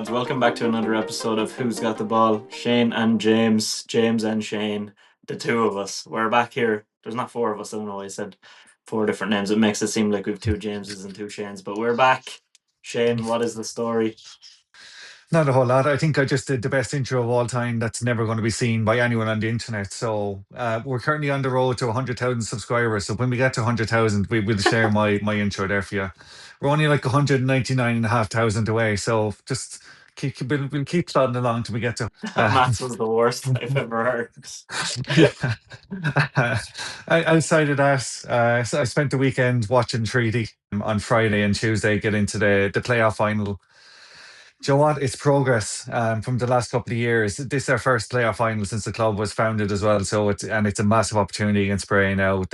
lads? Welcome back to another episode of Who's Got the Ball? Shane and James, James and Shane, the two of us. We're back here. There's not four of us. I don't know why I said four different names. It makes it seem like we've two Jameses and two Shanes, but we're back. Shane, what is the story? Not a whole lot. I think I just did the best intro of all time that's never going to be seen by anyone on the internet. So we're currently on the road to 100,000 subscribers. So when we get to 100,000, we will share my intro there for you. We're only like 199,500 away. So just we'll keep plodding along till we get to. That maths was the worst I've ever heard. Yeah. Outside of that, so I spent the weekend watching Treaty on Friday and Tuesday, get into the playoff final. Do you know what? It's progress from the last couple of years. This is our first playoff final since the club was founded as well. So it's a massive opportunity against Bray now.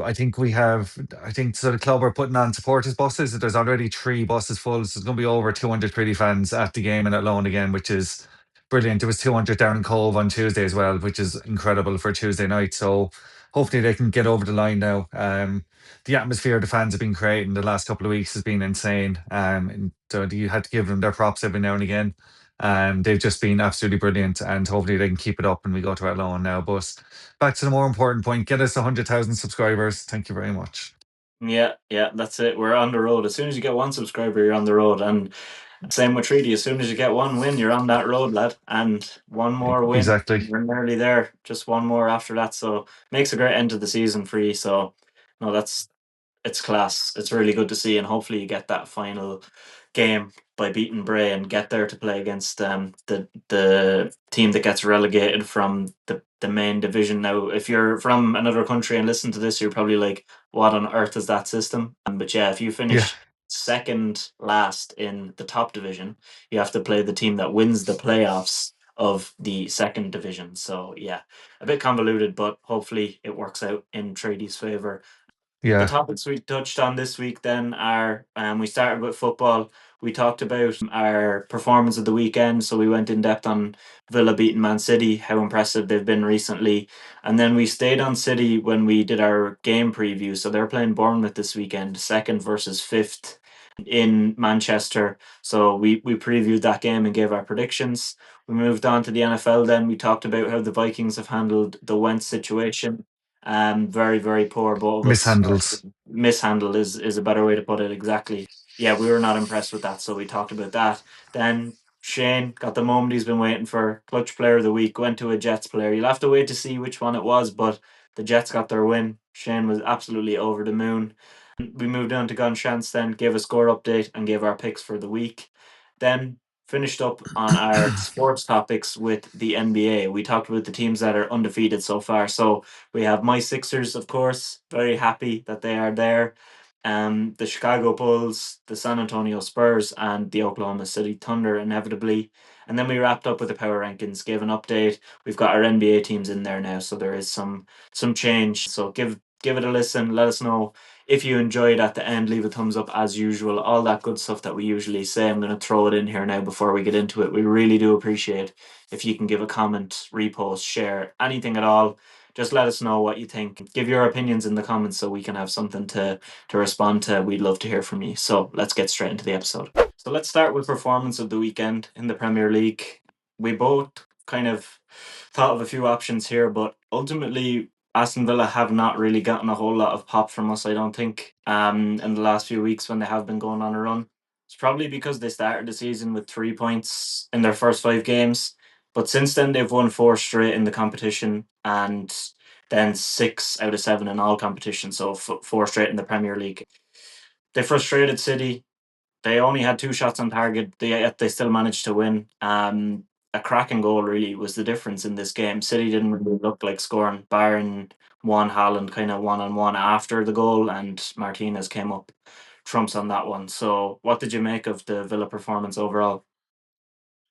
I think we have. I think so. The club are putting on supporters buses. There's already three buses full. So there's going to be over 200 pretty fans at the game and alone again, which is brilliant. There was 200 down in Cove on Tuesday as well, which is incredible for Tuesday night. So hopefully they can get over the line now. The atmosphere the fans have been creating the last couple of weeks has been insane. And so you had to give them their props every now and again. They've just been absolutely brilliant, and hopefully they can keep it up when we go to our loan now. But back to the more important point, get us 100,000 subscribers. Thank you very much. Yeah, that's it. We're on the road. As soon as you get one subscriber, you're on the road. And same with Treaty. As soon as you get one win, you're on that road, lad. And one more win, Exactly. you're nearly there. Just one more after that. So makes a great end to the season for you. So no, it's class. It's really good to see, and hopefully you get that final game by beating Bray and get there to play against the team that gets relegated from the main division. Now, if you're from another country and listen to this, you're probably like, "What on earth is that system?" But yeah, if you Yeah. finish second last in the top division, you have to play the team that wins the playoffs of the second division. So yeah, a bit convoluted, but hopefully it works out in Tradee's favor. The Yeah. topics we touched on this week then are we started with football. We talked about our performance of the weekend. So we went in depth on Villa beating Man City, how impressive they've been recently. And then we stayed on City when we did our game preview. So they're playing Bournemouth this weekend, second versus fifth in Manchester. So we previewed that game and gave our predictions. We moved on to the NFL then. We talked about how the Vikings have handled the Wentz situation. Very, very poor bogus. Mishandles. Mishandle is a better way to put it. Exactly. Yeah, we were not impressed with that, so we talked about that. Then Shane got the moment he's been waiting for. Clutch player of the week went to a Jets player. You'll have to wait to see which one it was, but the Jets got their win. Shane was absolutely over the moon. We moved on to Gan Seans then, gave a score update and gave our picks for the week. Then finished up on our sports topics with the NBA. We talked about the teams that are undefeated so far. So we have my Sixers, of course, very happy that they are there. The Chicago Bulls, the San Antonio Spurs, and the Oklahoma City Thunder, inevitably. And then we wrapped up with the power rankings, gave an update. We've got our NBA teams in there now, so there is some change. So give it a listen. Let us know if you enjoyed at the end. Leave a thumbs up as usual. All that good stuff that we usually say. I'm going to throw it in here now before we get into it. We really do appreciate if you can give a comment, repost, share, anything at all. Just let us know what you think. Give your opinions in the comments so we can have something to respond to. We'd love to hear from you. So let's get straight into the episode. So let's start with performance of the weekend in the Premier League. We both kind of thought of a few options here, but ultimately Aston Villa have not really gotten a whole lot of pop from us, I don't think, in the last few weeks when they have been going on a run. It's probably because they started the season with 3 points in their first 5 games, but since then they've won four straight in the competition and then 6 out of 7 in all competitions, so four straight in the Premier League. They frustrated City. They only had 2 shots on target. They still managed to win. A cracking goal really was the difference in this game. City didn't really look like scoring, barring one Haaland kind of one-on-one after the goal, and Martinez came up trumps on that one. So what did you make of the Villa performance overall?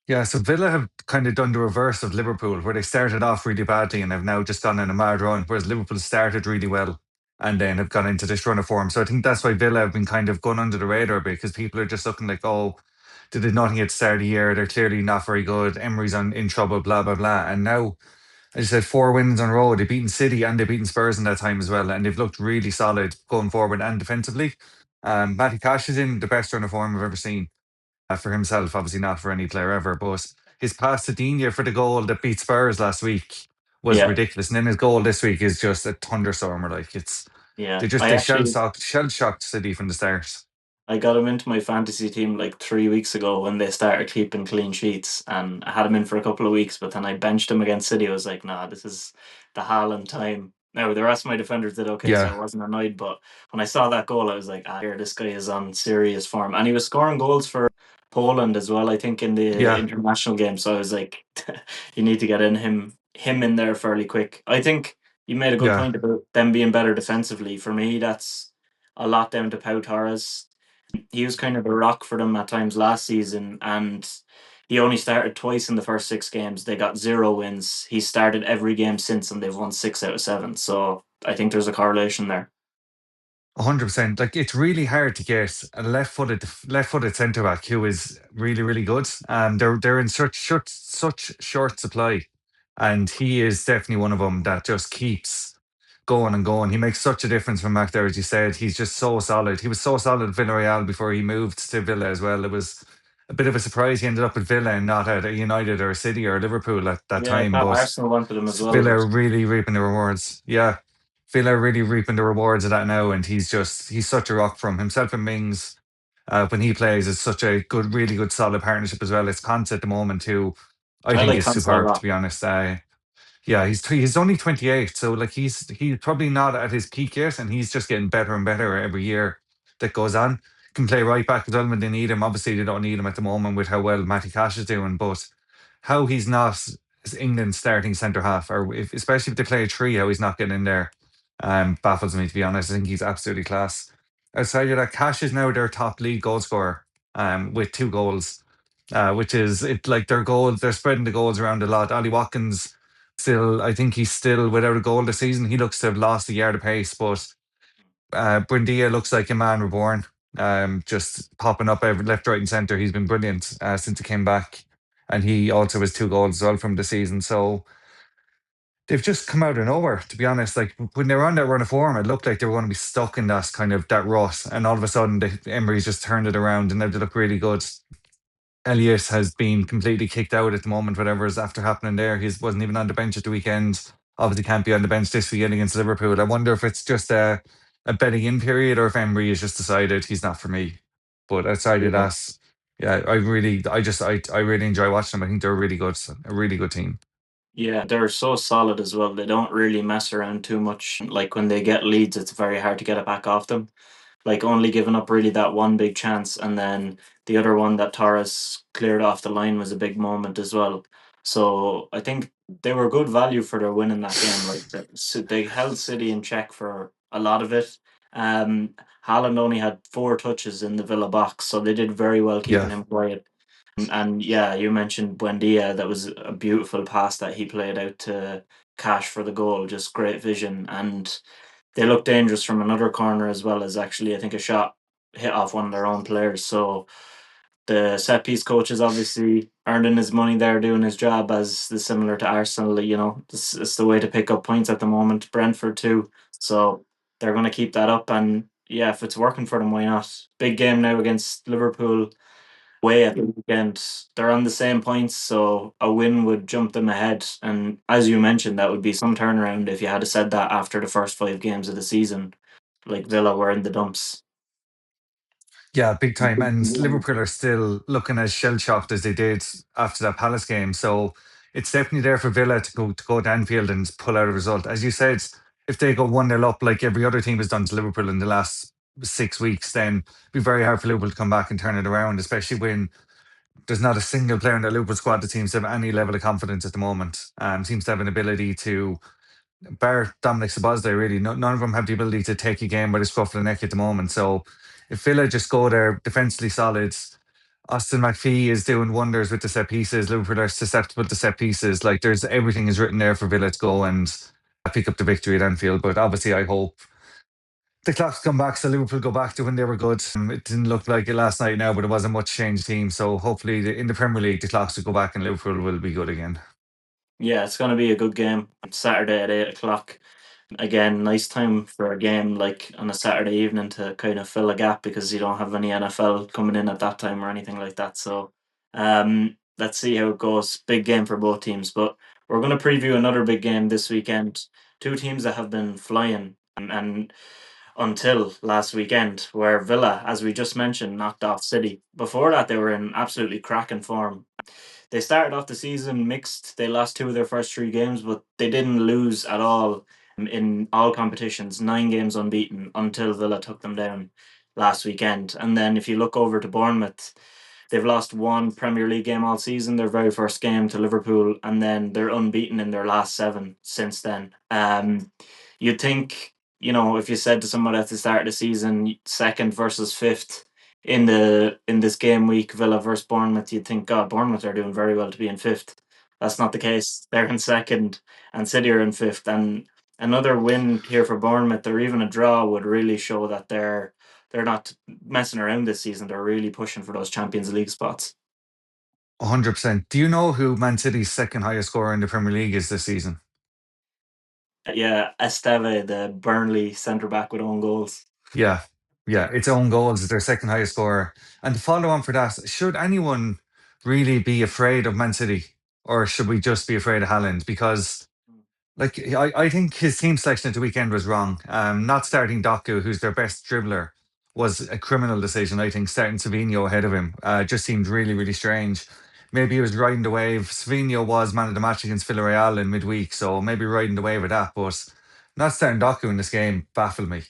Yeah, so Villa have kind of done the reverse of Liverpool, where they started off really badly and have now just gone on a mad run, whereas Liverpool started really well and then have gone into this run of form. So I think that's why Villa have been kind of gone under the radar because people are just looking like, oh, they did nothing at the start of the year. They're clearly not very good. Emery's in trouble, blah, blah, blah. And now, as you said, 4 wins on a row. They've beaten City and they've beaten Spurs in that time as well. And they've looked really solid going forward and defensively. Matty Cash is in the best run of form I've ever seen. for himself, obviously not for any player ever. But his pass to Digne for the goal that beat Spurs last week was Yeah, ridiculous. And then his goal this week is just a thunderstormer. Like it's yeah. they shell shocked City from the start. I got him into my fantasy team like 3 weeks ago when they started keeping clean sheets, and I had him in for a couple of weeks. But then I benched him against City. I was like, nah, this is the Haaland time. Now the rest of my defenders did okay, so I Yeah, wasn't annoyed. But when I saw that goal, I was like, here, this guy is on serious form, and he was scoring goals for Poland as well. I think in the yeah, international game. So I was like, you need to get him in there fairly quick. I think you made a good yeah. point about them being better defensively. For me, that's a lot down to Pau Torres. He was kind of a rock for them at times last season, and he only started twice in the first 6 games. They got 0 wins. He started every game since, and they've won 6 out of 7. So I think there's a correlation there. 100%. Like it's really hard to get a left-footed centre back who is really really good. They're in such short supply, and he is definitely one of them that just keeps going and going. He makes such a difference from back there, as you said. He's just so solid. He was so solid at Villarreal before he moved to Villa as well. It was a bit of a surprise he ended up at Villa and not at a United or a City or Liverpool at that Yeah, I time. thought But Arsenal wanted him as well, Villa but are really reaping the rewards. Yeah. Villa are really reaping the rewards of that now, and he's such a rock from himself and Mings. When he plays, it's such a good, really good, solid partnership as well. It's Conte at the moment, who I I think like is Hansel a superb. To lot. be honest, yeah, he's only 28, so like he's probably not at his peak yet, and he's just getting better and better every year that goes on. Can play right back as well when they need him. Obviously, they don't need him at the moment with how well Matty Cash is doing, but how he's not England's starting centre half, or especially if they play a three, how he's not getting in there, baffles me, to be honest. I think he's absolutely class. Outside of that, Cash is now their top league goal scorer, with 2 goals, which is it like their goals. They're spreading the goals around a lot. Ollie Watkins still, I think he's still without a goal this season. He looks to have lost a yard of pace, but Buendia looks like a man reborn. Just popping up every left, right, and centre. He's been brilliant since he came back, and he also has 2 goals as well from the season. So they've just come out of nowhere. To be honest, like when they were on that run of form, it looked like they were going to be stuck in that kind of that rut, and all of a sudden, Emery's just turned it around, and now they look really good. Elliot has been completely kicked out at the moment, whatever is after happening there. He wasn't even on the bench at the weekend. Obviously, can't be on the bench this weekend against Liverpool. I wonder if it's just a betting in period or if Emery has just decided he's not for me. But outside of Yeah. that, yeah, I really enjoy watching them. I think they're a really good team. Yeah, they're so solid as well. They don't really mess around too much. Like when they get leads, it's very hard to get it back off them. Like only giving up really that one big chance, and then the other one that Torres cleared off the line was a big moment as well. So I think they were good value for their win in that game. So they held City in check for a lot of it. Haaland only had 4 touches in the Villa box, so they did very well keeping Yeah, him quiet. And yeah, you mentioned Buendia. That was a beautiful pass that he played out to Cash for the goal. Just great vision, and they look dangerous from another corner as well as actually I think a shot hit off one of their own players. So the set piece coach is obviously earning his money there, doing his job as the similar to Arsenal. This is the way to pick up points at the moment. Brentford too, so they're going to keep that up. And yeah, if it's working for them, why not? Big game now against Liverpool way at the weekend. They're on the same points, so a win would jump them ahead. And as you mentioned, that would be some turnaround if you had said that after the first 5 games of the season. Like Villa were in the dumps. yeah, big time. And Liverpool are still looking as shell shocked as they did after that Palace game. So it's definitely there for Villa to go to Anfield and pull out a result. As you said, if they go 1-0 up like every other team has done to Liverpool in the last 6 weeks, then it'd be very hard for Liverpool to come back and turn it around, especially when there's not a single player in the Liverpool squad that seems to have any level of confidence at the moment. Seems to have an ability to, bar Dominic Sabazde, really, none of them have the ability to take a game by the scruff of the neck at the moment. So if Villa just go there defensively solid, Austin McPhee is doing wonders with the set pieces. Liverpool are susceptible to set pieces. Like there's everything is written there for Villa to go and pick up the victory at Anfield. But obviously, I hope the clocks come back so Liverpool go back to when they were good. It didn't look like it last night now, but it wasn't much change team. So hopefully, in the Premier League, the clocks will go back and Liverpool will be good again. Yeah, it's going to be a good game. Saturday at 8 o'clock. Again, nice time for a game like on a Saturday evening to kind of fill a gap because you don't have any NFL coming in at that time or anything like that. So, let's see how it goes. Big game for both teams, but we're going to preview another big game this weekend. Two teams that have been flying and until last weekend, where Villa, as we just mentioned, knocked off City. Before that, they were in absolutely cracking form. They started off the season mixed. They lost two of their first three games, but they didn't lose at all in all competitions. 9 games unbeaten until Villa took them down last weekend. And then if you look over to Bournemouth, they've lost one Premier League game all season, their very first game to Liverpool, and then they're unbeaten in their last seven since then. You'd think, if you said to someone at the start of the season, second versus fifth in this game week, Villa versus Bournemouth, you'd think, God, Bournemouth are doing very well to be in fifth. That's not the case. They're in second, and City are in fifth. And another win here for Bournemouth, or even a draw, would really show that they're not messing around this season. They're really pushing for those Champions League spots. 100%. Do you know who Man City's second highest scorer in the Premier League is this season? Yeah, Esteve, the Burnley centre back with own goals. Yeah. Yeah. Its own goals is their second highest scorer. And to follow on for that, should anyone really be afraid of Man City? Or should we just be afraid of Haaland? Because like I think his team selection at the weekend was wrong. Not starting Doku, who's their best dribbler, was a criminal decision. I think starting Savinho ahead of him just seemed really, really strange. Maybe he was riding the wave. Savinho was man of the match against Villarreal in midweek, so maybe riding the wave of that. But not starting Doku in this game baffled me.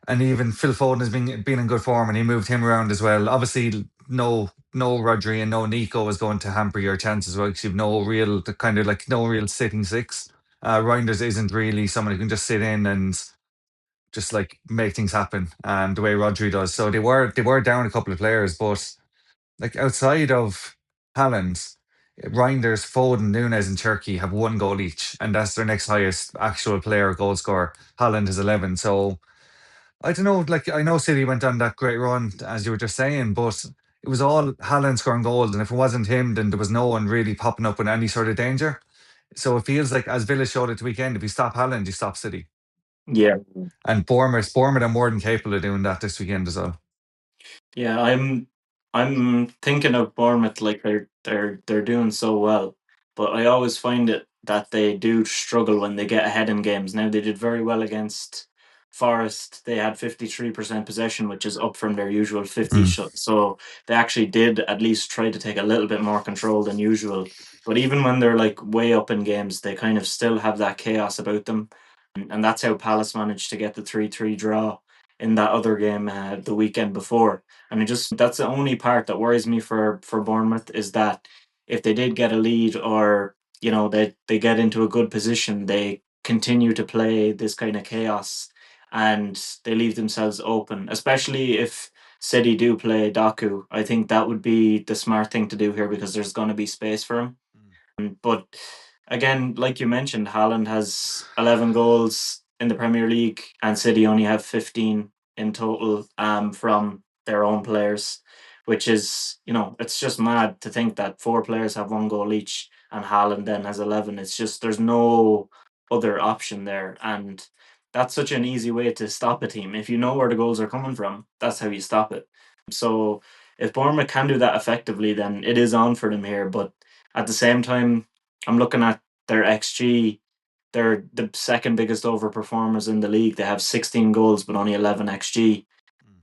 And even Phil Foden has been in good form, and he moved him around as well. Obviously, no Rodri and no Nico is going to hamper your chances, right? 'Cause you've no real the kind of like no real sitting six. Reinders isn't really someone who can just sit in and just like make things happen, the way Rodri does. So they were down a couple of players, but like outside of Haaland, Reinders, Foden, Nunes, and Turkey have one goal each, and that's their next highest actual player goal scorer. Haaland has 11. So I don't know. Like I know City went on that great run, as you were just saying, but it was all Haaland scoring goals, and if it wasn't him, then there was no one really popping up with any sort of danger. So it feels like, as Villa showed it the weekend, if you stop Haaland, you stop City. Yeah, And Bournemouth are more than capable of doing that this weekend as well. yeah, I'm thinking of Bournemouth like they're doing so well, but I always find it that they do struggle when they get ahead in games. Now they did very well against Forest. They had 53% possession, which is up from their usual 50. Mm. So they actually did at least try to take a little bit more control than usual. But even when they're like way up in games, they kind of still have that chaos about them. And that's how Palace managed to get the 3-3 draw in that other game the weekend before. And it just that's the only part that worries me for Bournemouth is that if they did get a lead, or they get into a good position, they continue to play this kind of chaos and they leave themselves open, especially if City do play Doku. I think that would be the smart thing to do here because there's going to be space for him. But again, like you mentioned, Haaland has 11 goals in the Premier League, and City only have 15 in total from their own players, which is, it's just mad to think that four players have one goal each and Haaland then has 11. It's just, there's no other option there. And that's such an easy way to stop a team. If you know where the goals are coming from, that's how you stop it. So if Bournemouth can do that effectively, then it is on for them here. But at the same time, I'm looking at their XG. They're the second biggest overperformers in the league. They have 16 goals, but only 11 XG.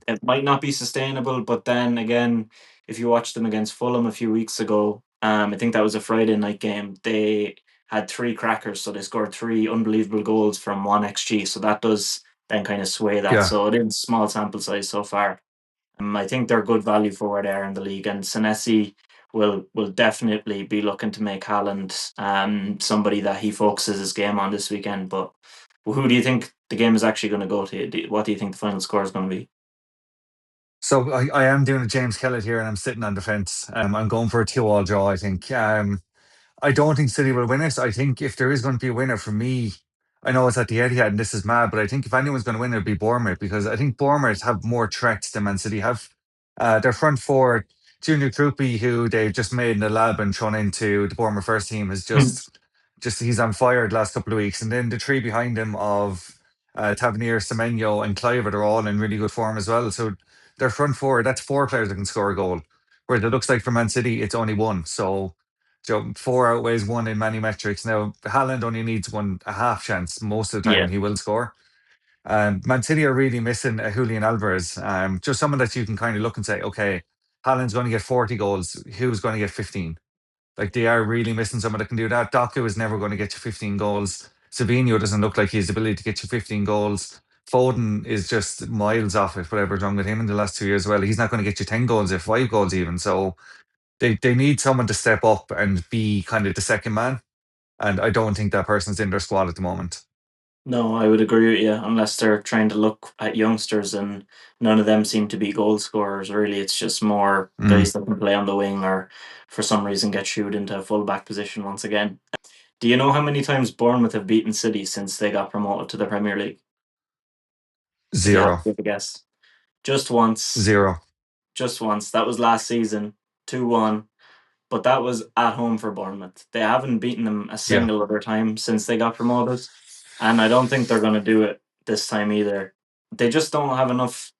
It might not be sustainable, but then again, if you watch them against Fulham a few weeks ago, I think that was a Friday night game. They had three crackers, so they scored three unbelievable goals from one XG. So that does then kind of sway that. Yeah. So it is small sample size so far. I think they're good value for where they are in the league, and Senesi will definitely be looking to make Haaland somebody that he focuses his game on this weekend. But who do you think the game is actually going to go to? What do you think the final score is going to be? So I am doing a James Kellett here, and I'm sitting on the fence. I'm going for a 2-all draw, I think. I don't think City will win it. I think if there is going to be a winner for me, I know it's at the Etihad and this is mad, but I think if anyone's going to win, it'll be Bournemouth, because I think Bournemouth have more threats than Man City have. Their front four, Junior Krupi, who they've just made in the lab and thrown into the Bournemouth first team, has just just he's on fire the last couple of weeks. And then the three behind him of Tavernier, Semenyo, and Clive are all in really good form as well. So their front four, that's four players that can score a goal. Where it looks like for Man City, it's only one. So four outweighs one in many metrics. Now, Haaland only needs one a half chance most of the time, Yeah. and he will score. Man City are really missing a Julian Alvarez. Just someone that you can kind of look and say, okay, Haaland's going to get 40 goals. Who's going to get 15? Like they are really missing someone that can do that. Doku is never going to get you 15 goals. Savinho doesn't look like he has the ability to get you 15 goals. Foden is just miles off it, whatever's wrong with him in the last 2 years. Well, he's not going to get you 10 goals if 5 goals even. So they need someone to step up and be kind of the second man. And I don't think that person's in their squad at the moment. No, I would agree with you, unless they're trying to look at youngsters, and none of them seem to be goal scorers, really. It's just more Mm, guys that can play on the wing or for some reason get shooed into a full back position once again. Do you know how many times Bournemouth have beaten City since they got promoted to the Premier League? If you have zero. to give a guess. Just once. Zero. Just once. That was last season. 2-1. But that was at home for Bournemouth. They haven't beaten them a Yeah. single other time since they got promoted. And I don't think they're going to do it this time either. They just don't have enough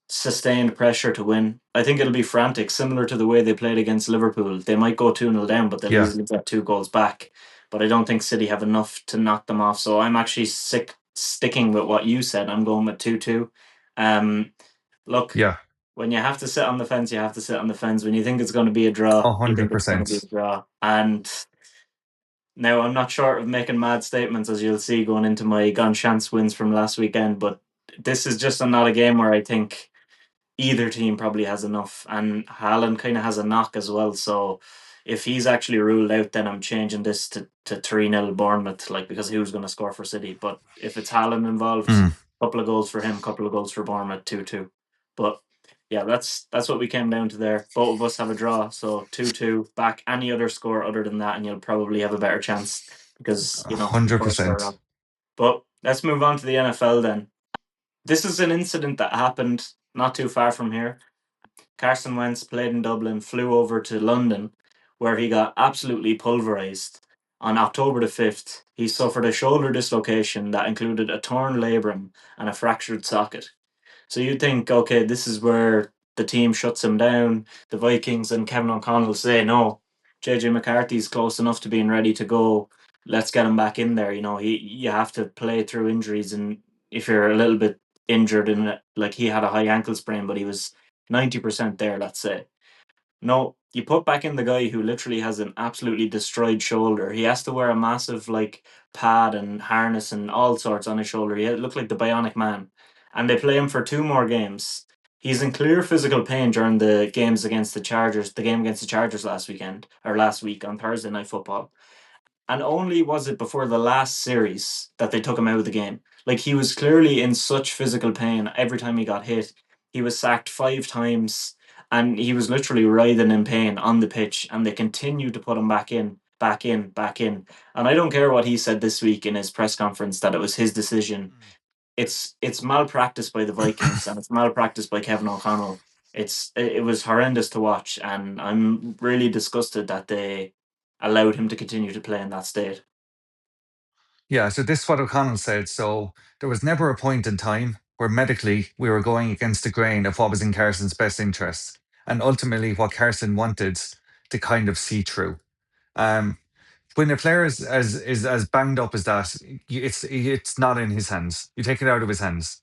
sustained pressure to win. I think it'll be frantic, similar to the way they played against Liverpool. They might go 2-0 down, but they'll Yeah. easily get 2 goals back. But I don't think City have enough to knock them off. So I'm actually sticking with what you said. I'm going with 2-2. Um, Look, Yeah. when you have to sit on the fence, you have to sit on the fence. When you think it's going to be a draw, A you think hundred it's going to be a percent. draw. And now I'm not short of making mad statements, as you'll see, going into my Gan Seans wins from last weekend. But this is just not a game where I think either team probably has enough, and Haaland kind of has a knock as well. So if he's actually ruled out, then I'm changing this to 3-0 Bournemouth, like, because who's going to score for City? But if it's Haaland involved, Mm, couple of goals for him, couple of goals for Bournemouth, 2-2. But yeah, that's what we came down to there. Both of us have a draw, so 2-2. Back any other score other than that, and you'll probably have a better chance because a you hundred put a score percent. on. But let's move on to the NFL then. This is an incident that happened not too far from here. Carson Wentz played in Dublin, flew over to London, where he got absolutely pulverized. On October the 5th, he suffered a shoulder dislocation that included a torn labrum and a fractured socket. So you think, okay, this is where the team shuts him down. The Vikings and Kevin O'Connell say, no, JJ McCarthy's close enough to being ready to go. Let's get him back in there. You have to play through injuries, and if you're a little bit injured in it, like he had a high ankle sprain, but he was 90% there, let's say. No, you put back in the guy who literally has an absolutely destroyed shoulder. He has to wear a massive like pad and harness and all sorts on his shoulder. He looked like the Bionic Man. And they play him for 2 more games. He's in clear physical pain during the games against the Chargers, the game against the Chargers last weekend, or last week on Thursday Night Football. And only was it before the last series that they took him out of the game. Like, he was clearly in such physical pain every time he got hit. He was sacked 5 times, and he was literally writhing in pain on the pitch. And they continued to put him back in, back in, back in. And I don't care what he said this week in his press conference that it was his decision. It's malpractice by the Vikings, and it's malpractice by Kevin O'Connell. It was horrendous to watch, and I'm really disgusted that they allowed him to continue to play in that state. Yeah, so this is what O'Connell said. So there was never a point in time where medically we were going against the grain of what was in Carson's best interests and ultimately what Carson wanted to kind of see through. Um, when a player is as banged up as that, it's not in his hands. You take it out of his hands.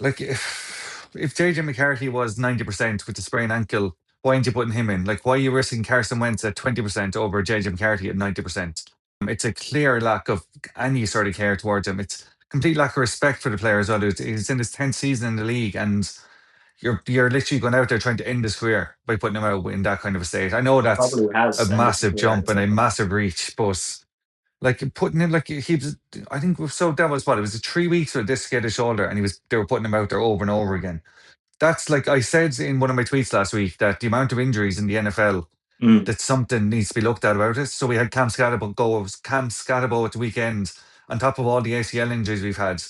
Like if JJ McCarthy was 90% with the sprained ankle, why aren't you putting him in? Like why are you risking Carson Wentz at 20% over JJ McCarthy at 90%? It's a clear lack of any sort of care towards him. It's complete lack of respect for the player as well. He's in his 10th season in the league, and you're literally going out there trying to end his career by putting him out in that kind of a state. I know that's Probably a has ended his massive career in jump a and a second. massive reach, but like putting him like he was, I think so. That was what it was. 3 weeks with this dislocated shoulder, and they were putting him out there over and over again. That's like I said in one of my tweets last week that the amount of injuries in the NFL, Mm. that something needs to be looked at about it. So we had Cam Scatterbo at the weekend on top of all the ACL injuries we've had.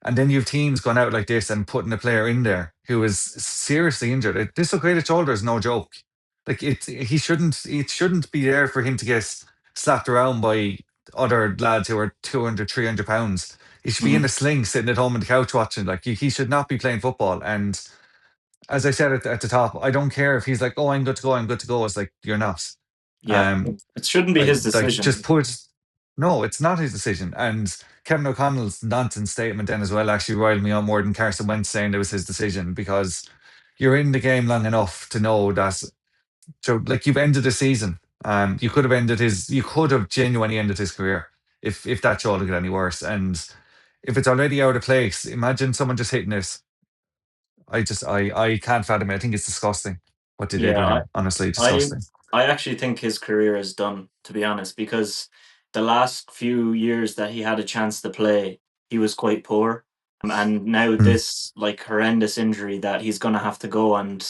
And then you've teams going out like this and putting a player in there who is seriously injured. A dislocated shoulder is no joke. Like it shouldn't be there for him to get slapped around by other lads who are 200, 300 pounds. He should be in Mhm. a sling sitting at home on the couch watching. Like he should not be playing football. And as I said at the top, I don't care if he's like, "Oh, I'm good to go. I'm good to go." It's like you're not. Yeah, Um, it shouldn't be I his like just decision. put. No, it's not his decision. And Kevin O'Connell's nonsense statement then as well actually riled me on more than Carson Wentz saying it was his decision, because you're in the game long enough to know that. So, like, you've ended the season. You could have genuinely ended his career if that shoulder got any worse. And if it's already out of place, imagine someone just hitting this. I can't fathom it. I think it's disgusting what they did with Yeah, him. Honestly, I disgusting. I actually think his career is done, to be honest, because the last few years that he had a chance to play, he was quite poor. And now Mm. this like horrendous injury that he's gonna have to go and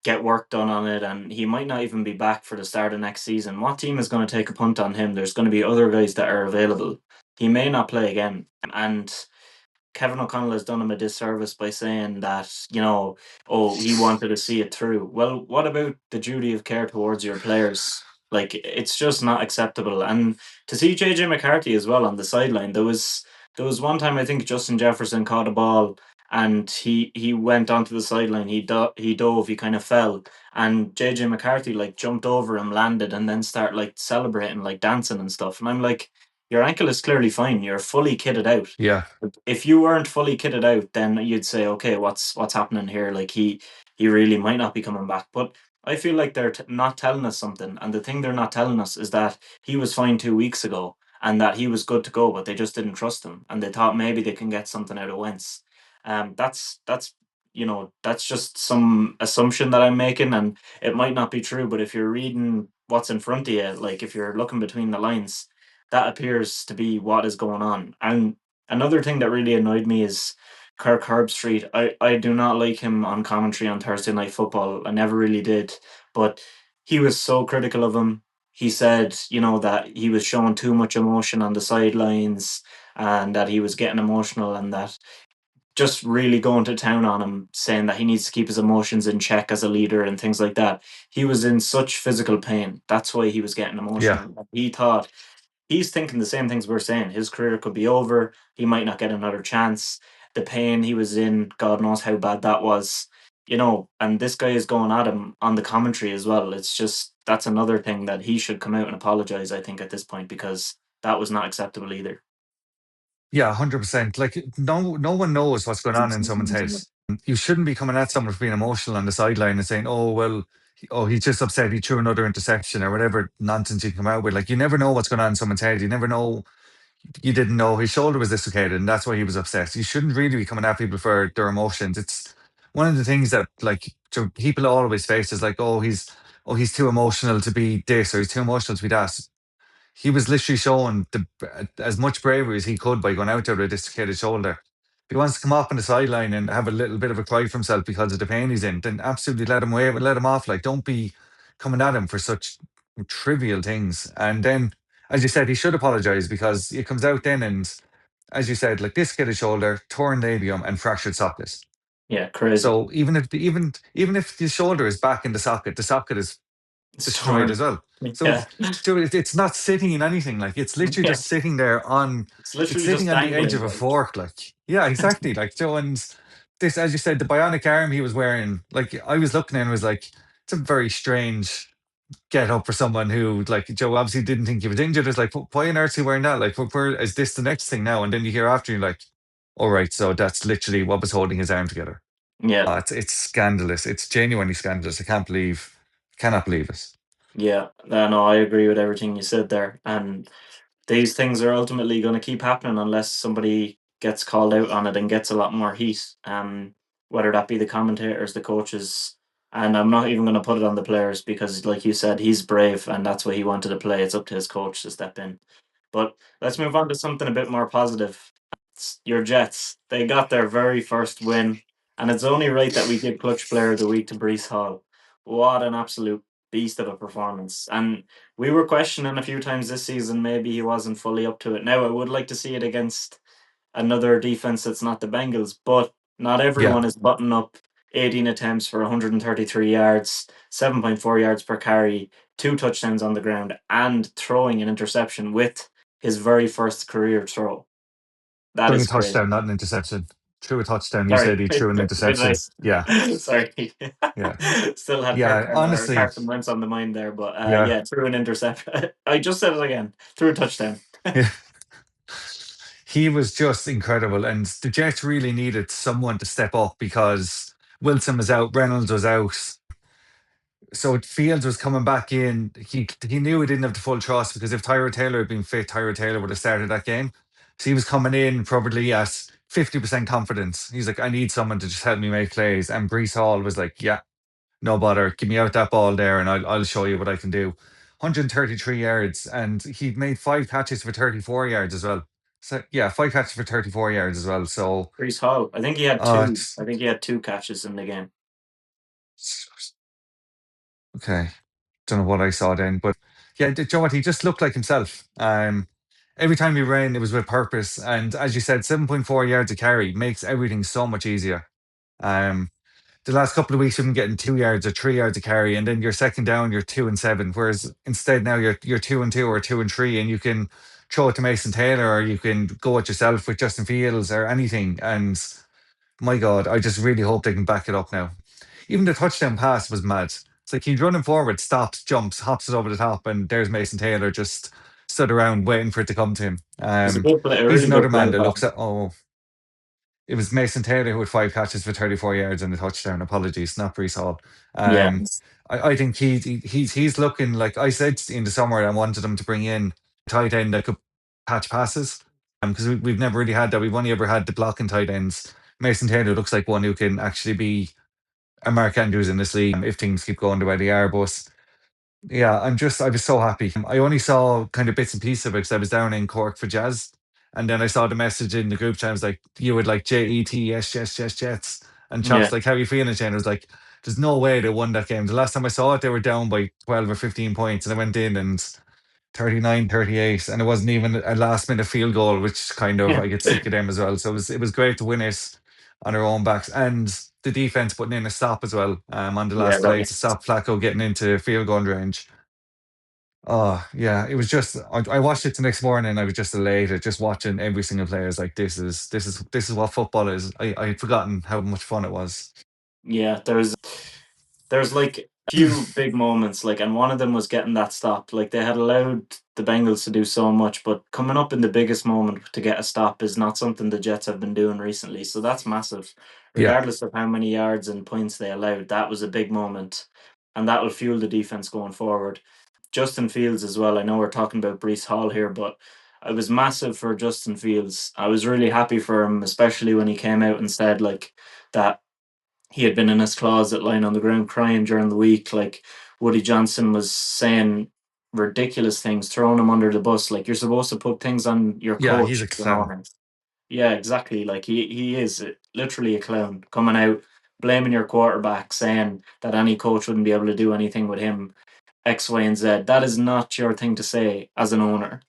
get work done on it, and he might not even be back for the start of next season. What team is going to take a punt on him? There's going to be other guys that are available. He may not play again, and Kevin O'Connell has done him a disservice by saying that, oh, he wanted to see it through. Well, what about the duty of care towards your players? Like, it's just not acceptable. And to see JJ McCarthy as well on the sideline, there was one time I think Justin Jefferson caught a ball and he went onto the sideline. He dove, he kind of fell, and JJ McCarthy like jumped over him, landed, and then start like celebrating, like dancing and stuff. And I'm like, your ankle is clearly fine. You're fully kitted out. Yeah, If you weren't fully kitted out, then you'd say, okay, what's happening here? Like he really might not be coming back. But I feel like they're not telling us something, and the thing they're not telling us is that he was fine 2 weeks ago and that he was good to go, but they just didn't trust him, and they thought maybe they can get something out of Wentz. That's just some assumption that I'm making, and it might not be true. But if you're reading what's in front of you, like if you're looking between the lines, that appears to be what is going on. And another thing that really annoyed me is Kirk Herbstreit. I do not like him on commentary on Thursday Night Football. I never really did. But he was so critical of him. He said, that he was showing too much emotion on the sidelines and that he was getting emotional, and that just really going to town on him, saying that he needs to keep his emotions in check as a leader and things like that. He was in such physical pain. That's why he was getting yeah, emotional. He thought he's thinking the same things we're saying. His career could be over. He might not get another chance. The pain he was in, God knows how bad that was. And this guy is going at him on the commentary as well. It's just that's another thing that he should come out and apologize, I think, at this point, because that was not acceptable either. yeah, 100%. Like no one knows what's going on in someone's head. You shouldn't be coming at someone for being emotional on the sideline and saying, "Oh well, he's just upset he threw another interception," or whatever nonsense you come out with. Like, you never know what's going on in someone's head. You never know. You didn't know his shoulder was dislocated, and that's why he was upset. You shouldn't really be coming at people for their emotions. It's one of the things that like people always face is like, he's too emotional to be this, or he's too emotional to be that. He was literally showing as much bravery as he could by going out there with a dislocated shoulder. If he wants to come off on the sideline and have a little bit of a cry for himself because of the pain he's in, then absolutely let him away, let him off. Like, don't be coming at him for such trivial things. And then, as you said, he should apologize, because it comes out then, and as you said, like, dislocated shoulder, torn labrum, and fractured socket. Yeah, crazy. So even if the shoulder is back in the socket is It's destroyed torn. as well. So Yeah. it's not sitting in anything. Like, it's literally Yeah. just sitting there on. It's It's literally just sitting on the edge dangling. of a Like, fork. Like, yeah, exactly. Like, Joe, and this, as you said, the bionic arm he was wearing. Like, I was looking and was like, it's a very strange get up for someone who, like, Joe, obviously didn't think he was injured. It's like, why on earth is he wearing that? Like, where is this the next thing now? And then you hear after, you're like, all right, so that's literally what was holding his arm together. yeah. It's scandalous. It's genuinely scandalous. Cannot believe it. Yeah. No, I agree with everything you said there. And these things are ultimately going to keep happening unless somebody gets called out on it and gets a lot more heat. Whether that be the commentators, the coaches, and I'm not even going to put it on the players because, like you said, he's brave and that's why he wanted to play. It's up to his coach to step in. But let's move on to something a bit more positive. It's your Jets. They got their very first win, and it's only right that we give Clutch Player of the Week to Breece Hall. What an absolute beast of a performance. And we were questioning a few times this season maybe he wasn't fully up to it. Now, I would like to see it against another defense that's not the Bengals, but not Yeah. everyone is button up 18 attempts for 133 yards, 7.4 yards per carry, 2 touchdowns on the ground, and throwing an interception with his very first career throw. That Throwing a is crazy. touchdown, not an interception. Threw a touchdown. You Sorry, said he threw an did I? interception. Yeah, Sorry. yeah, Still had yeah. Honestly, Carson Wentz on the mind there, but yeah, yeah, threw an interception. I just said it again. Threw a touchdown. yeah. He was just incredible, and the Jets really needed someone to step up because Wilson was out, Reynolds was out, so Fields was coming back in. He knew he didn't have the full trust because if Tyrod Taylor had been fit, Tyrod Taylor would have started that game. So he was coming in probably at 50% confidence. He's like, I need someone to just help me make plays. And Breece Hall was like, yeah, no bother. Give me out that ball there and I'll show you what I can do. 133 yards. And he made 5 catches for 34 yards as well. So yeah, 5 catches for 34 yards as well. So Breece Hall. I think he had uh two. it's- I think he had 2 catches in the game. okay. Don't know what I saw then, but yeah, do you know what? He just looked like himself. Every time he ran, it was with purpose. And as you said, 7.4 yards a carry makes everything so much easier. Um, the last couple of weeks, you've been getting 2 yards or 3 yards a carry, and then your second down, you're 2 and 7. Whereas instead now you're 2 and 2 or 2 and 3, and you can throw it to Mason Taylor or you can go it yourself with Justin Fields or anything. And my God, I just really hope they can back it up now. Even the touchdown pass was mad. It's like he's running forward, stops, jumps, hops it over the top, and there's Mason Taylor just stood around waiting for it to come to him. He's a good play, a He's really another good man play that looks call. at, oh, it was Mason Taylor who had 5 catches for 34 yards and a touchdown. Apologies, not Breece Hall. Yeah, Um, I think he's looking like I said in the summer. I wanted him to bring in a tight end that could catch passes. Because we've never really had that. We've only ever had the blocking tight ends. Mason Taylor looks like one who can actually be a Mark Andrews in this league if things keep going the way they are. But yeah, I was so happy. I only saw kind of bits and pieces of it because I was down in Cork for Jazz. And then I saw the message in the group chat. I was like, you would like JET, yes, yes, yes, Jets. And yeah, Chops, like, how are you feeling, Shane? I was like, there's no way they won that game. The last time I saw it, they were down by 12 or 15 points. And I went in and 39-38, and it wasn't even a last minute field goal, which kind of yeah, I get sick of them as well. So it was great to win it on our own backs, and the defense putting in a stop as well on the yeah. last That play was to stop Flacco getting into field goal range. Oh yeah, it was just I watched it the next morning. I was just elated, just watching every single player. I was like, this is what football is. I had forgotten how much fun it was. yeah. There's like a few big moments, like, and one of them was getting that stop. Like they had allowed the Bengals to do so much, but coming up in the biggest moment to get a stop is not something the Jets have been doing recently. So that's massive, Yeah, regardless of how many yards and points they allowed. That was a big moment, and that will fuel the defense going forward. Justin Fields as well. I know we're talking about Breece Hall here, but it was massive for Justin Fields. I was really happy for him, especially when he came out and said like that he had been in his closet lying on the ground crying during the week. Like Woody Johnson was saying ridiculous things, throwing him under the bus. Like you're supposed to put things on your yeah, he's coach a as an clown. owner. Yeah, exactly. Like he is literally a clown coming out blaming your quarterback, saying that any coach wouldn't be able to do anything with him. X, Y, and Z. That is not your thing to say as an owner.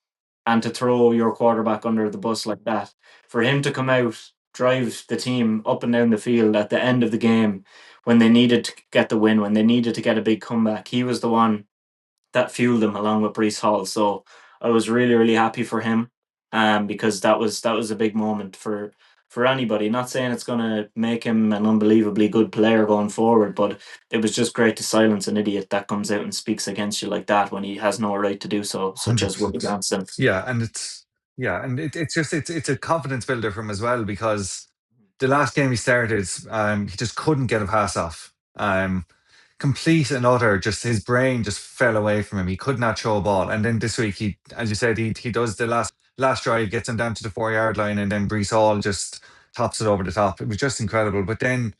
And to throw your quarterback under the bus like that, for him to come out, drive the team up and down the field at the end of the game when they needed to get the win, when they needed to get a big comeback, he was the one that fueled them along with Breece Hall. So I was really, really happy for him, because that was a big moment for anybody. Not saying it's gonna make him an unbelievably good player going forward, but it was just great to silence an idiot that comes out and speaks against you like that when he has no right to do so, such as Woody 100%. Johnson. Yeah, and it's just it's a confidence builder for him as well because the last game he started, he just couldn't get a pass off. Complete and utter, just his brain just fell away from him. He could not throw a ball. And then this week, he, as you said, he does the last drive, gets him down to the 4 yard line, and then Breece Hall just tops it over the top. It was just incredible. But then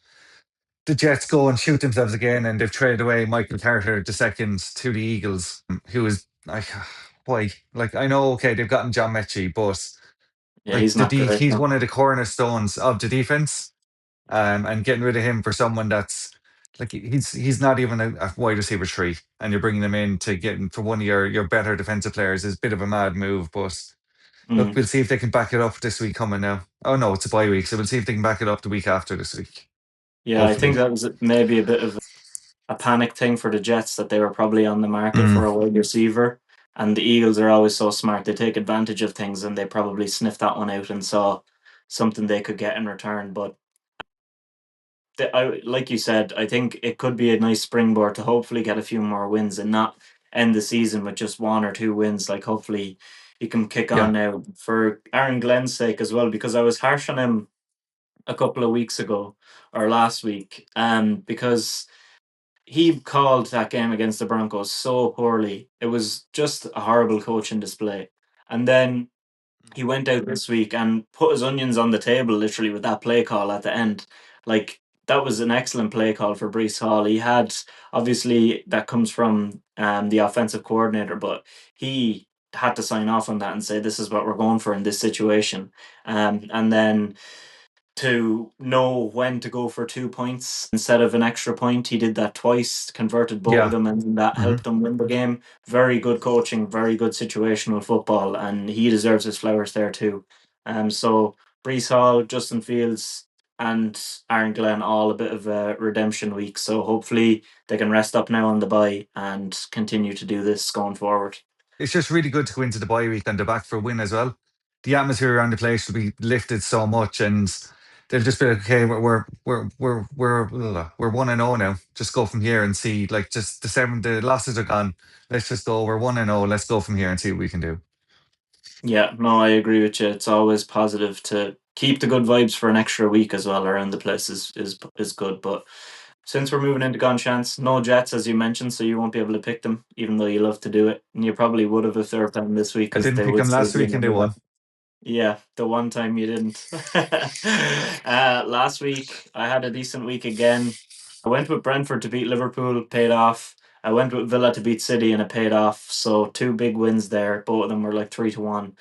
the Jets go and shoot themselves again, and they've traded away Michael Carter the second to the Eagles, who is like, why? Like I know, okay, they've gotten John Mechie, but Yeah, like he's not great. he's No. one of the cornerstones of the defense. And getting rid of him for someone that's like he's not even a wide receiver three, and you're bringing him in to get him for one of your better defensive players is a bit of a mad move. But look, Mm. we'll see if they can back it up this week coming now. Oh no, it's a bye week, so we'll see if they can back it up the week after this week. Yeah, I think hopefully. that was maybe a bit of a panic thing for the Jets that they were probably on the market Mm. for a wide receiver. And the Eagles are always so smart. They take advantage of things and they probably sniffed that one out and saw something they could get in return. But like you said, I think it could be a nice springboard to hopefully get a few more wins and not end the season with just one or two wins. Like hopefully he can kick on Yeah, now for Aaron Glenn's sake as well, because I was harsh on him a couple of weeks ago or last week, because he called that game against the Broncos so poorly. It was just a horrible coaching display. And then he went out this week and put his onions on the table literally with that play call at the end. Like that was an excellent play call for Breece Hall. He had obviously that comes from the offensive coordinator, but he had to sign off on that and say this is what we're going for in this situation. And then to know when to go for 2 points instead of an extra point. He did that twice, converted both of yeah. them, and that Hmm. helped them win the game. Very good coaching, very good situational football, and he deserves his flowers there too. So Breece Hall, Justin Fields, and Aaron Glenn all a bit of a redemption week. So hopefully they can rest up now on the bye and continue to do this going forward. It's just really good to go into the bye week and the back for a win as well. The atmosphere around the place will be lifted so much, and they'll just be like, okay, we're 1-0 now. Just go from here and see. Like, just the losses are gone. Let's just go. We're 1-0. Let's go from here and see what we can do. Yeah, no, I agree with you. It's always positive to keep the good vibes for an extra week as well around the place is good. But since we're moving into Gone Chance, no Jets as you mentioned, so you won't be able to pick them, even though you love to do it. And you probably would have if they were playing this week I because didn't they pick would them still last be week in and they the. won. Yeah, the one time you didn't. Last week, I had a decent week again. I went with Brentford to beat Liverpool, paid off. I went with Villa to beat City, and it paid off. So two big wins there. Both of them were like 3-1.